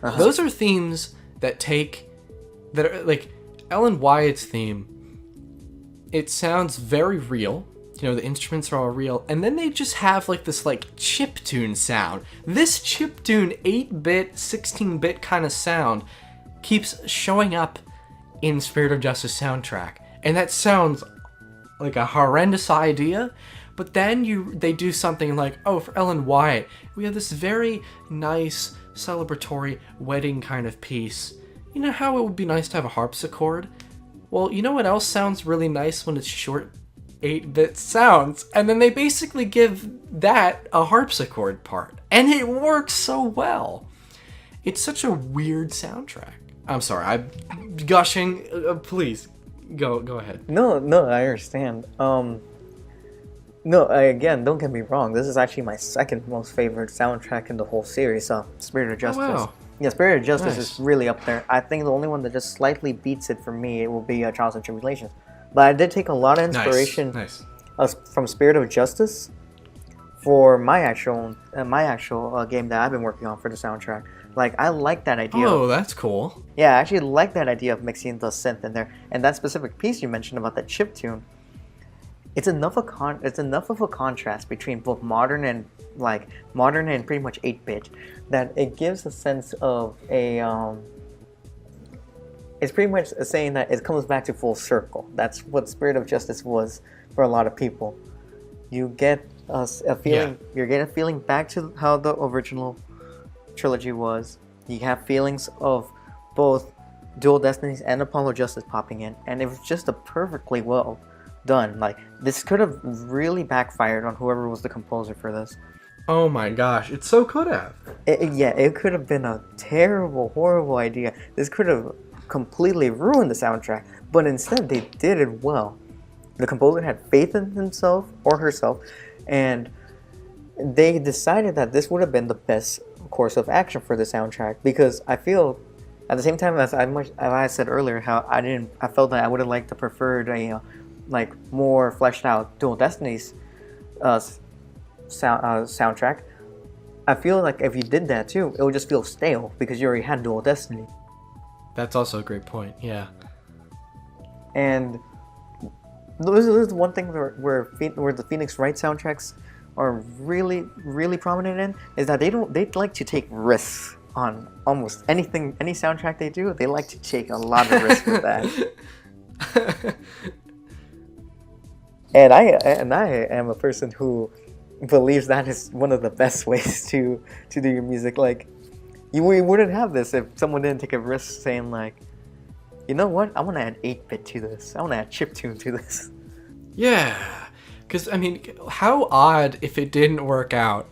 Uh-huh. Those are themes that are like Ellen Wyatt's theme. It sounds very real. the instruments are all real, and then they just have like this like chiptune sound. This chiptune 8-bit, 16-bit kind of sound keeps showing up in Spirit of Justice soundtrack, and that sounds like a horrendous idea. But then they do something like, oh, for Ellen Wyatt, we have this very nice celebratory wedding kind of piece. You know how it would be nice to have a harpsichord? Well, you know what else sounds really nice when it's short 8-bit sounds? And then they basically give that a harpsichord part. And it works so well. It's such a weird soundtrack. I'm sorry, I'm gushing. Please, go ahead. No, I understand. No, again, don't get me wrong. This is actually my second most favorite soundtrack in the whole series. Spirit of Justice. Oh, wow. Yeah, Spirit of Justice Nice. is really up there. I think the only one that just slightly beats it for me, it will be Trials and Tribulations. But I did take a lot of inspiration Nice. from Spirit of Justice for my actual game that I've been working on for the soundtrack. Like, I like that idea. Oh, that's cool. Yeah, I actually like that idea of mixing the synth in there. And that specific piece you mentioned about that chiptune, it's enough of a contrast between both modern and pretty much 8-bit that it gives a sense of a it's pretty much saying that it comes back to full circle. That's what Spirit of Justice was for a lot of people. You get a feeling. Yeah. You're getting a feeling back to how the original trilogy was. You have feelings of both Dual Destinies and Apollo Justice popping in, and it was just a perfectly well done. Like, this could have really backfired on whoever was the composer for this. Oh my gosh, it so could have. It could have been a terrible, horrible idea. This could have completely ruined the soundtrack, but instead they did it well. The composer had faith in himself or herself, and they decided that this would have been the best course of action for the soundtrack, because I feel at the same time as I said earlier how I felt that I would have liked to preferred a more fleshed out Dual Destinies soundtrack. I feel like if you did that too, it would just feel stale because you already had Dual Destiny. That's also a great point, yeah. And this is one thing where the Phoenix Wright soundtracks are really, really prominent in, is that they like to take risks on almost anything, any soundtrack they do. They like to take a lot of risks with that. And I am a person who believes that is one of the best ways to do your music. Like, we wouldn't have this if someone didn't take a risk saying like, you know what, I want to add 8-bit to this. I want to add chiptune to this. Yeah, because, I mean, how odd if it didn't work out.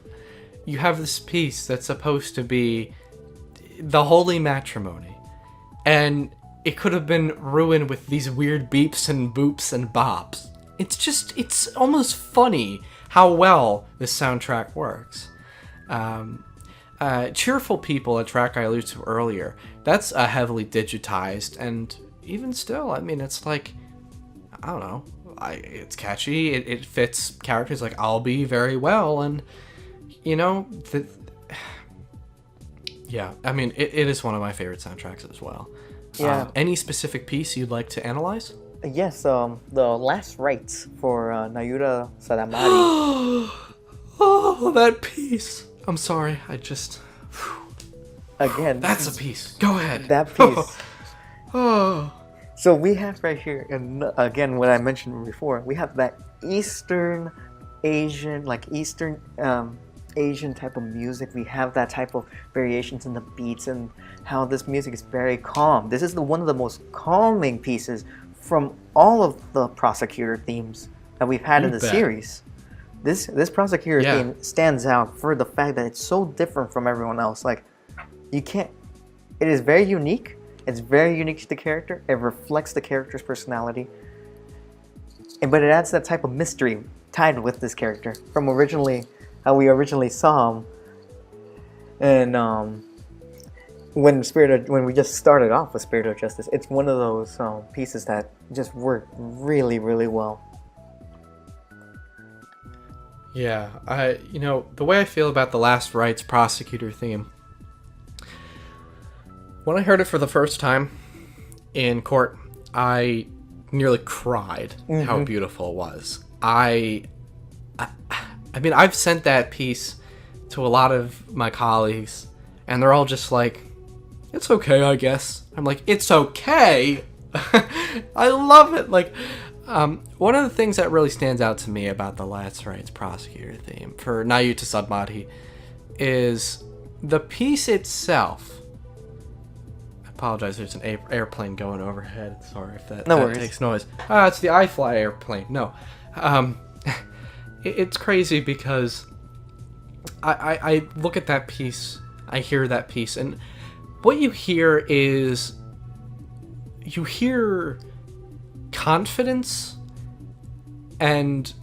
You have this piece that's supposed to be the holy matrimony, and it could have been ruined with these weird beeps and boops and bops. It's almost funny how well this soundtrack works. Cheerful People, a track I alluded to earlier, that's heavily digitized, and even still, I mean, it's like, I don't know, it's catchy, it fits characters like Albie very well, and, you know, yeah, I mean, it is one of my favorite soundtracks as well. Yeah. Any specific piece you'd like to analyze? Yes, the last rites for Nayuta Sadamari. Oh, that piece. I'm sorry, I just... Again, That's a piece. Go ahead. that piece. Oh. So we have right here, and again, what I mentioned before, we have that Eastern Asian type of music. We have that type of variations in the beats and how this music is very calm. This is one of the most calming pieces from all of the Prosecutor themes that we've had in the series. This Prosecutor theme stands out for the fact that it's so different from everyone else. Like, it is very unique. It's very unique to the character. It reflects the character's personality. But it adds that type of mystery tied with this character from how we originally saw him. And when we just started off with Spirit of Justice, it's one of those pieces that just worked really, really well. Yeah, the way I feel about the Last Rites Prosecutor theme, when I heard it for the first time in court, I nearly cried how beautiful it was. I mean, I've sent that piece to a lot of my colleagues, and they're all just like, it's okay, I guess. I'm like, it's okay? I love it. Like, one of the things that really stands out to me about the Last Rights Prosecutor theme for Nayuta Sadmadhi is the piece itself. I apologize, there's an airplane going overhead. Sorry if that takes noise. It's the iFly airplane. No. It's crazy because I look at that piece, I hear that piece, and what you hear is, you hear confidence and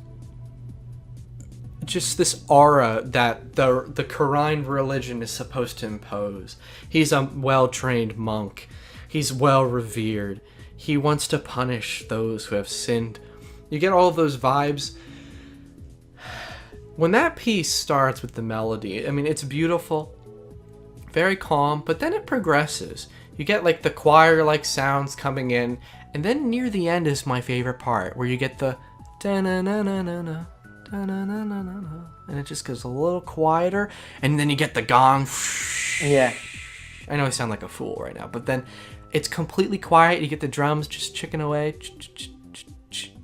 just this aura that the Quran religion is supposed to impose. He's a well-trained monk. He's well-revered. He wants to punish those who have sinned. You get all of those vibes. When that piece starts with the melody, I mean, it's beautiful, very calm, but then it progresses. You get like the choir-like sounds coming in, and then near the end is my favorite part, where you get the da-na-na-na-na-na, da-na-na-na-na-na, and it just goes a little quieter, and then you get the gong. Yeah. I know I sound like a fool right now, but then it's completely quiet. You get the drums just chicking away,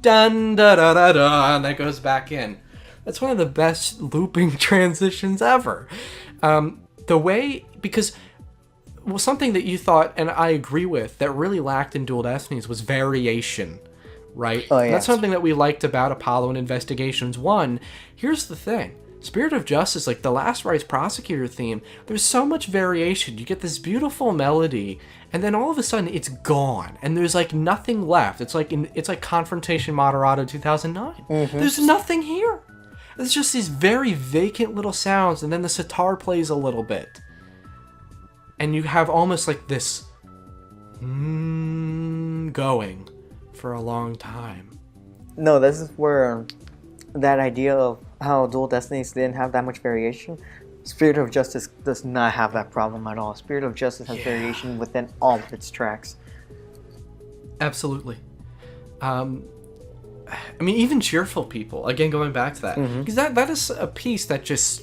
dun da da da da, and that goes back in. That's one of the best looping transitions ever. The way, because something that you thought, and I agree with, that really lacked in Dual Destinies was variation, right? Oh, yes. That's something that we liked about Apollo and Investigations 1. Here's the thing. Spirit of Justice, like the Last Rights Prosecutor theme, there's so much variation. You get this beautiful melody, and then all of a sudden it's gone, and there's like nothing left. It's like Confrontation Moderado 2009. Mm-hmm. There's nothing here. It's just these very vacant little sounds, and then the sitar plays a little bit. And you have almost like this going for a long time. No, this is where that idea of how Dual Destinies didn't have that much variation, Spirit of Justice does not have that problem at all. Spirit of Justice has variation within all of its tracks. Absolutely. I mean, even Cheerful People, again, going back to that, because that is a piece that just,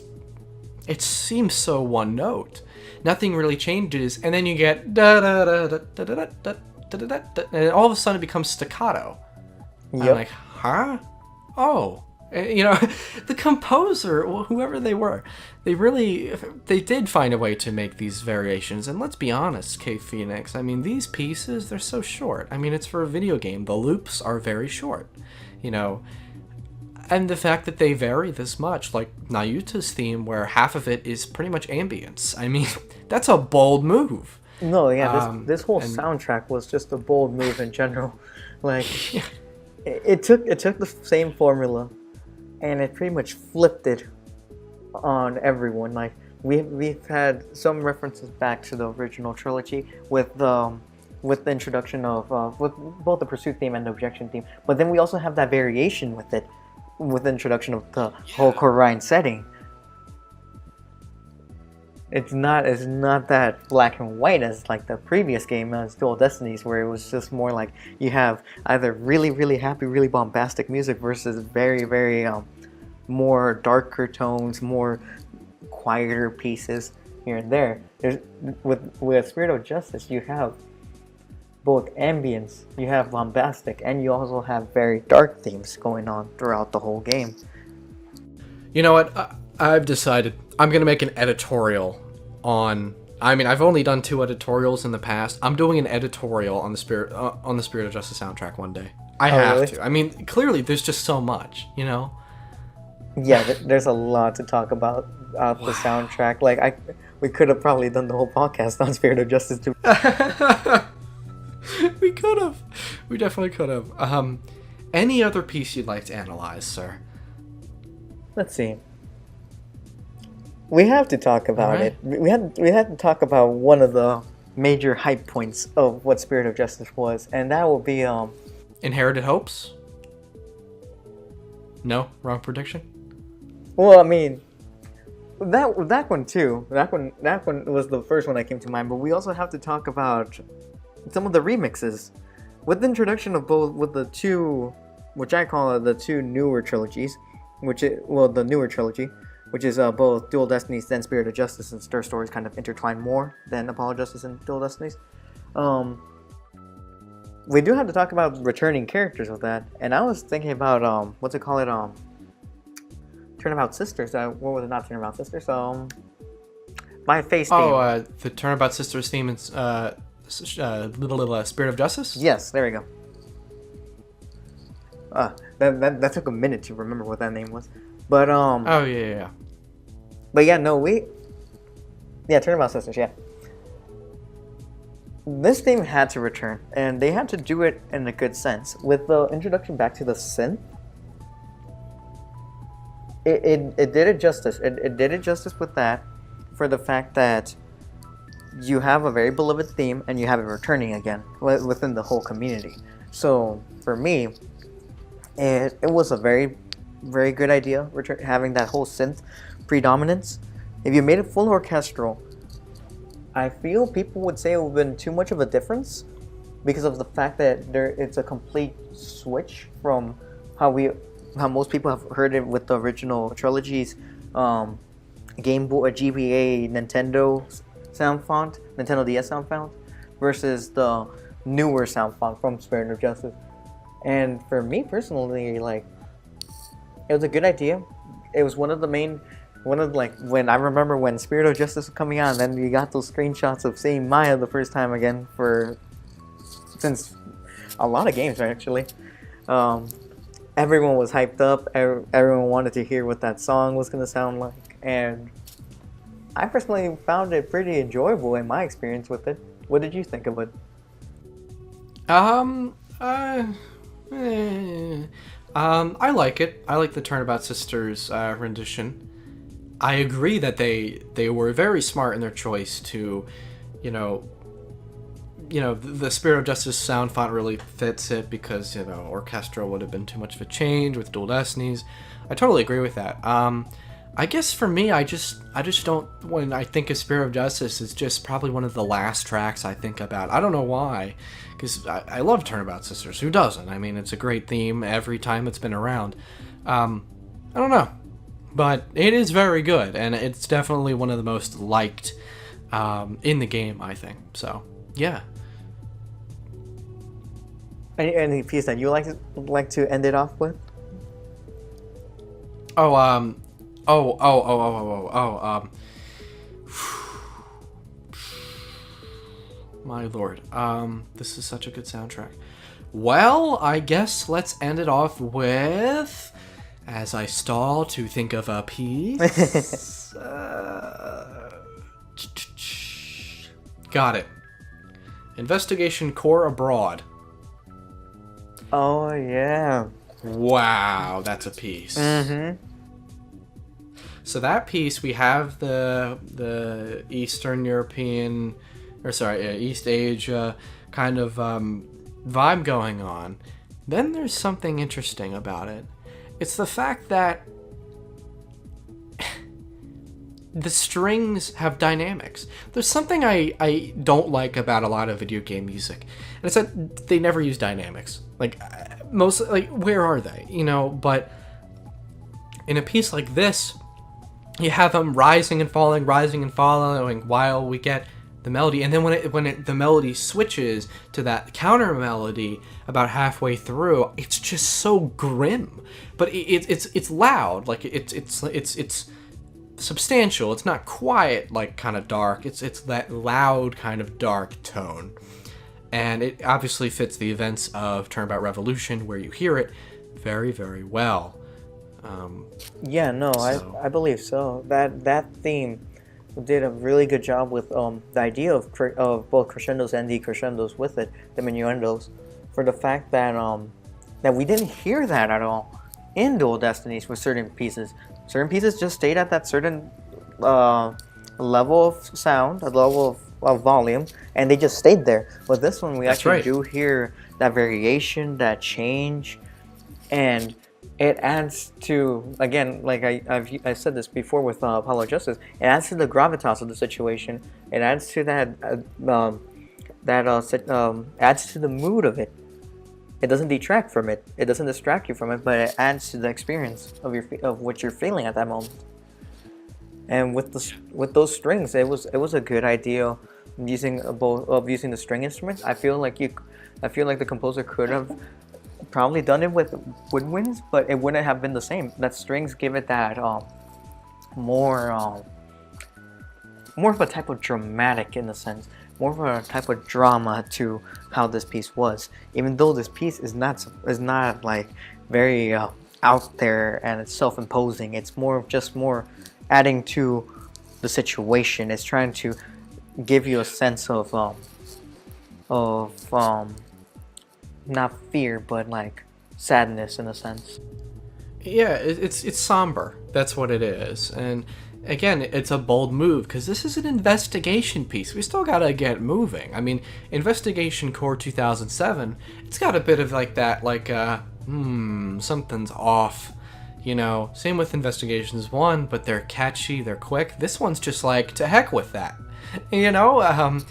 it seems so one note. Nothing really changes, and then you get da da da da da da da da da da, and all of a sudden it becomes staccato. Yep. I'm like, huh? Oh. You know, the composer, whoever they were, they did find a way to make these variations. And let's be honest, Kphoenix, I mean, these pieces, they're so short. I mean, it's for a video game. The loops are very short, you know. And the fact that they vary this much, like Nayuta's theme, where half of it is pretty much ambience. I mean, that's a bold move. No, yeah, this whole soundtrack was just a bold move in general. Like, it took the same formula, and it pretty much flipped it on everyone. Like, we've had some references back to the original trilogy with the introduction of with both the pursuit theme and the objection theme, but then we also have that variation with it, with the introduction of the whole Quran setting. It's not that black and white as like the previous game as Dual Destinies, where it was just more like you have either really, really happy, really bombastic music versus very, very more darker tones, more quieter pieces here and there. With Spirit of Justice, you have both ambience, you have bombastic, and you also have very dark themes going on throughout the whole game. You know what? I've decided I'm going to make an editorial on... I mean, I've only done 2 editorials in the past. I'm doing an editorial on the Spirit of Justice soundtrack one day. I have to. I mean, clearly there's just so much, you know? Yeah, there's a lot to talk about the soundtrack. Like, we could have probably done the whole podcast on Spirit of Justice too. We could have. We definitely could have. Any other piece you'd like to analyze, sir? Let's see. We have to talk about it. We had to talk about one of the major hype points of what Spirit of Justice was, and that will be Inherited Hopes? No? Wrong prediction? Well, I mean, that one too. That one was the first one that came to mind, but we also have to talk about some of the remixes. With the introduction of both, with the 2 which I call the two newer trilogies, the newer trilogy, which is both Dual Destinies, then Spirit of Justice, and Stir Stories kind of intertwine more than Apollo Justice and Dual Destinies. We do have to talk about returning characters with that, and I was thinking about Turnabout Sisters. What was it? Not Turnabout Sisters. My face theme. Oh, the Turnabout Sisters theme and Spirit of Justice? Yes, there we go. That took a minute to remember what that name was. But Oh yeah. But yeah, no, Turnabout Sisters, yeah. This theme had to return, and they had to do it in a good sense. With the introduction back to the synth, it did it justice. It did it justice with that, for the fact that you have a very beloved theme, and you have it returning again within the whole community. So, for me, it was a very, very good idea, having that whole synth predominance. If you made it full orchestral, I feel people would say it would have been too much of a difference, because of the fact that it's a complete switch from how most people have heard it with the original trilogies, Game Boy, GBA, Nintendo sound font, Nintendo DS sound font, versus the newer sound font from Spirit of Justice. And for me personally, like, it was a good idea. It was when I remember when Spirit of Justice was coming out, then you got those screenshots of seeing Maya the first time again since a lot of games actually. Everyone was hyped up. Everyone wanted to hear what that song was going to sound like, and I personally found it pretty enjoyable in my experience with it. What did you think of it? I like it. I like the Turnabout Sisters rendition. I agree that they were very smart in their choice to, the Spirit of Justice sound font really fits it, because orchestral would have been too much of a change with Dual Destinies. I totally agree with that. I guess for me, I just don't, when I think of Spirit of Justice, it's just probably one of the last tracks I think about. I don't know why, because I love Turnabout Sisters. Who doesn't? I mean, it's a great theme every time it's been around. I don't know, but it is very good, and it's definitely one of the most liked in the game, I think. So, yeah. Any piece that you like to end it off with? My lord. This is such a good soundtrack. Well, I guess let's end it off with, as I stall to think of a piece. Got it. Investigation Core Abroad. Oh, yeah. Wow, that's a piece. Mm-hmm. So that piece, we have the Eastern European, East Asia kind of vibe going on. Then there's something interesting about it. It's the fact that the strings have dynamics. There's something I don't like about a lot of video game music, and it's that they never use dynamics. Where are they? But in a piece like this, you have them rising and falling while we get the melody, and then when the melody switches to that counter melody about halfway through, it's just so grim. But it's loud, like it's substantial. It's not quiet, like kind of dark. It's that loud kind of dark tone, and it obviously fits the events of Turnabout Revolution, where you hear it very, very well. I believe so. That theme did a really good job with the idea of both crescendos and decrescendos with it, the minuendos, for the fact that that we didn't hear that at all in Dual Destinies with certain pieces. Certain pieces just stayed at that certain level of sound, a level of volume, and they just stayed there. But this one, we do hear that variation, that change, and it adds to, again, like I said this before with Apollo Justice, it adds to the gravitas of the situation. It adds to that adds to the mood of it. it doesn't detract from it. It doesn't distract you from it, but it adds to the experience of what you're feeling at that moment. And with those strings, it was a good idea using using the string instruments. I feel like the composer could have probably done it with woodwinds, but it wouldn't have been the same. That strings give it that more of a type of dramatic, in a sense, more of a type of drama to how this piece was. Even though this piece is not like very out there and it's self-imposing, it's more adding to the situation. It's trying to give you a sense of not fear, but like sadness, in a sense. Yeah, it's somber. That's what it is. And again, it's a bold move because this is an investigation piece. We still gotta get moving. I mean, Investigation Core 2007, it's got a bit of like that, like something's off. You know, same with Investigations 1, but they're catchy, they're quick. This one's just like, to heck with that. You know?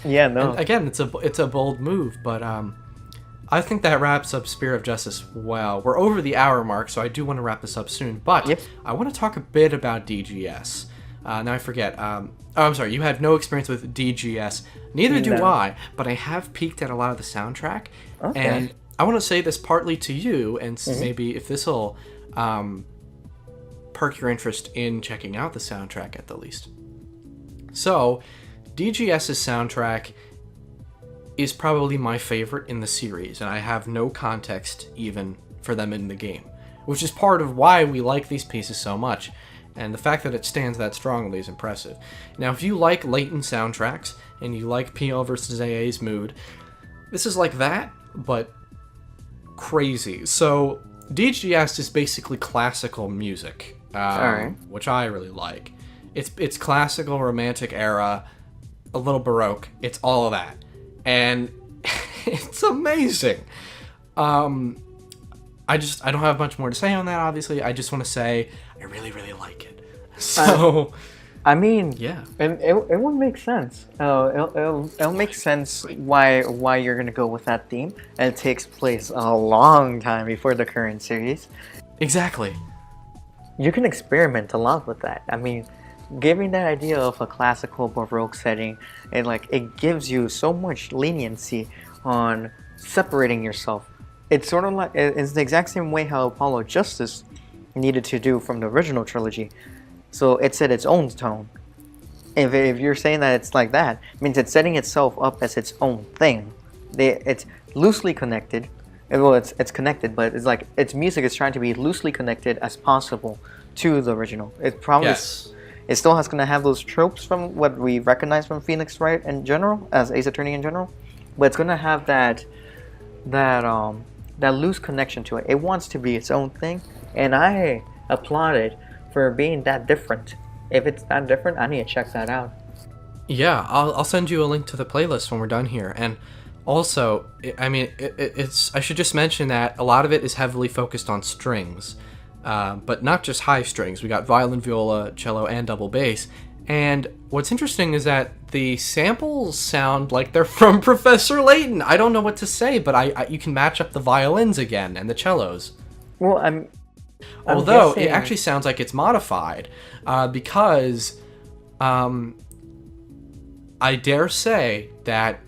Yeah, no. Again, it's a bold move, but I think that wraps up Spear of Justice well. We're over the hour mark, so I do want to wrap this up soon. But yep. I want to talk a bit about DGS. Now I forget. I'm sorry, you had no experience with DGS. Neither do I, but I have peeked at a lot of the soundtrack. Okay. And I want to say this partly to you, and maybe if this will perk your interest in checking out the soundtrack at the least. So, DGS's soundtrack is probably my favorite in the series, and I have no context even for them in the game, which is part of why we like these pieces so much, and the fact that it stands that strongly is impressive. Now, if you like latent soundtracks, and you like PL versus AA's mood, this is like that, but crazy. So, DGS is basically classical music, which I really like. It's classical, romantic era, a little Baroque. It's all of that. And it's amazing. I don't have much more to say on that, obviously. I just want to say I really, really like it. So, I mean, yeah, it would make sense. It'll make sense why you're gonna go with that theme, and it takes place a long time before the current series. Exactly. You can experiment a lot with that. I mean, giving that idea of a classical Baroque setting, it gives you so much leniency on separating yourself. It's sort of like, it's the exact same way how Apollo Justice needed to do from the original trilogy. So it set its own tone. If you're saying that it's like that, it means it's setting itself up as its own thing. It's loosely connected. Well, it's connected, but it's like its music is trying to be loosely connected as possible to the original. It probably it still has gonna have those tropes from what we recognize from Phoenix Wright in general, as Ace Attorney in general, but it's gonna have that loose connection to it. It wants to be its own thing, and I applaud it for being that different. If it's that different, I need to check that out. Yeah, I'll send you a link to the playlist when we're done here. And also, I mean, I should just mention that a lot of it is heavily focused on strings, but not just high strings. We got violin, viola, cello, and double bass. And what's interesting is that the samples sound like they're from Professor Layton. I don't know what to say, but you can match up the violins again and the cellos. Well, although guessing... it actually sounds like it's modified, because I dare say that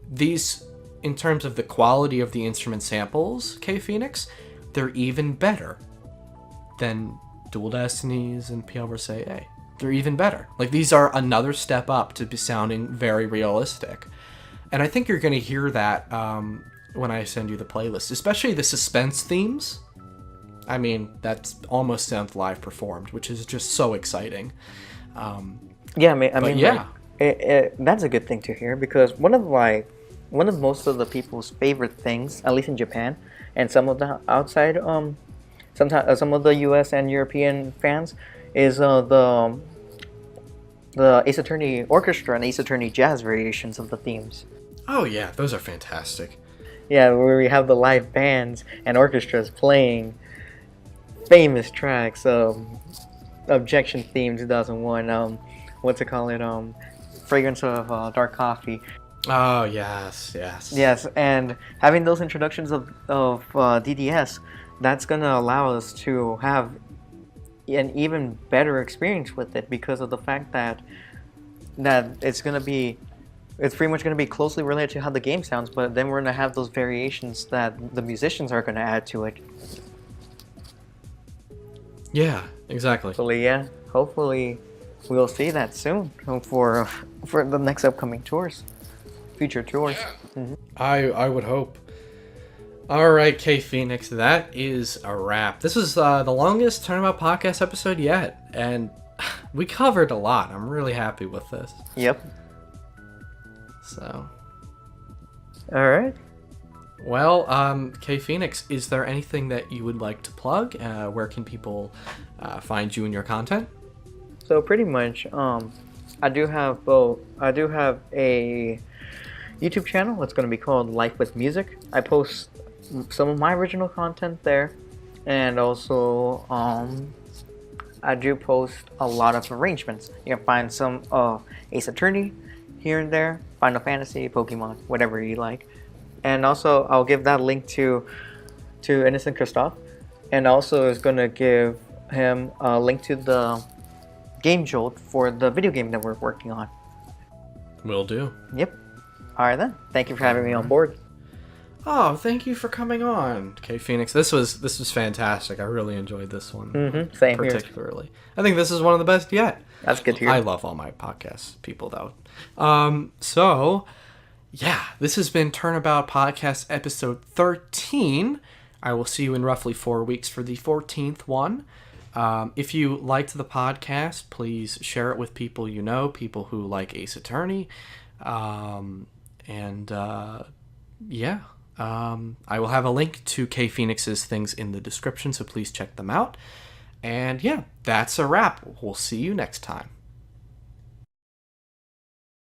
these, in terms of the quality of the instrument samples, Kphoenix, they're even better than Dual Destinies and PL vs. AA. They're even better. Like, these are another step up to be sounding very realistic. And I think you're going to hear that when I send you the playlist, especially the suspense themes. I mean, that almost sounds live performed, which is just so exciting. Yeah, I mean, yeah, that's a good thing to hear, because one of most of the people's favorite things, at least in Japan, and some of the outside, sometimes some of the U.S. and European fans, is the Ace Attorney Orchestra and Ace Attorney Jazz variations of the themes. Oh yeah, those are fantastic. Yeah, where we have the live bands and orchestras playing famous tracks. Objection Theme 2001. What's it called? Fragrance of Dark Coffee. Oh, yes, yes. Yes, and having those introductions of DDS, that's going to allow us to have an even better experience with it because of the fact that it's pretty much going to be closely related to how the game sounds, but then we're going to have those variations that the musicians are going to add to it. Yeah, exactly. Hopefully we'll see that soon for the next upcoming tours, future tours. Yeah. I would hope. All right, Kphoenix, that is a wrap. This is the longest Turnabout podcast episode yet, and we covered a lot. I'm really happy with this. Yep. So, All right. well, Kphoenix, is there anything that you would like to plug? Where can people find you and your content? So pretty much, I do have both. I do have a YouTube channel that's going to be called Life with Music. I post some of my original content there, and also I do post a lot of arrangements. You can find some Ace Attorney here and there, Final Fantasy, Pokemon, whatever you like. And also I'll give that link to Innocent Christoph, and also is going to give him a link to the Game Jolt for the video game that we're working on. Will do. Yep. All right then. Thank you for having me on board. Oh, thank you for coming on, Kphoenix. This was fantastic. I really enjoyed this one. Same here. Particularly. I think this is one of the best yet. That's good to hear. I love all my podcast people, though. So, yeah, this has been Turnabout Podcast episode 13. I will see you in roughly 4 weeks for the 14th one. If you liked the podcast, please share it with people you know, people who like Ace Attorney. I will have a link to Kphoenix's things in the description, so please check them out. And yeah, that's a wrap. We'll see you next time.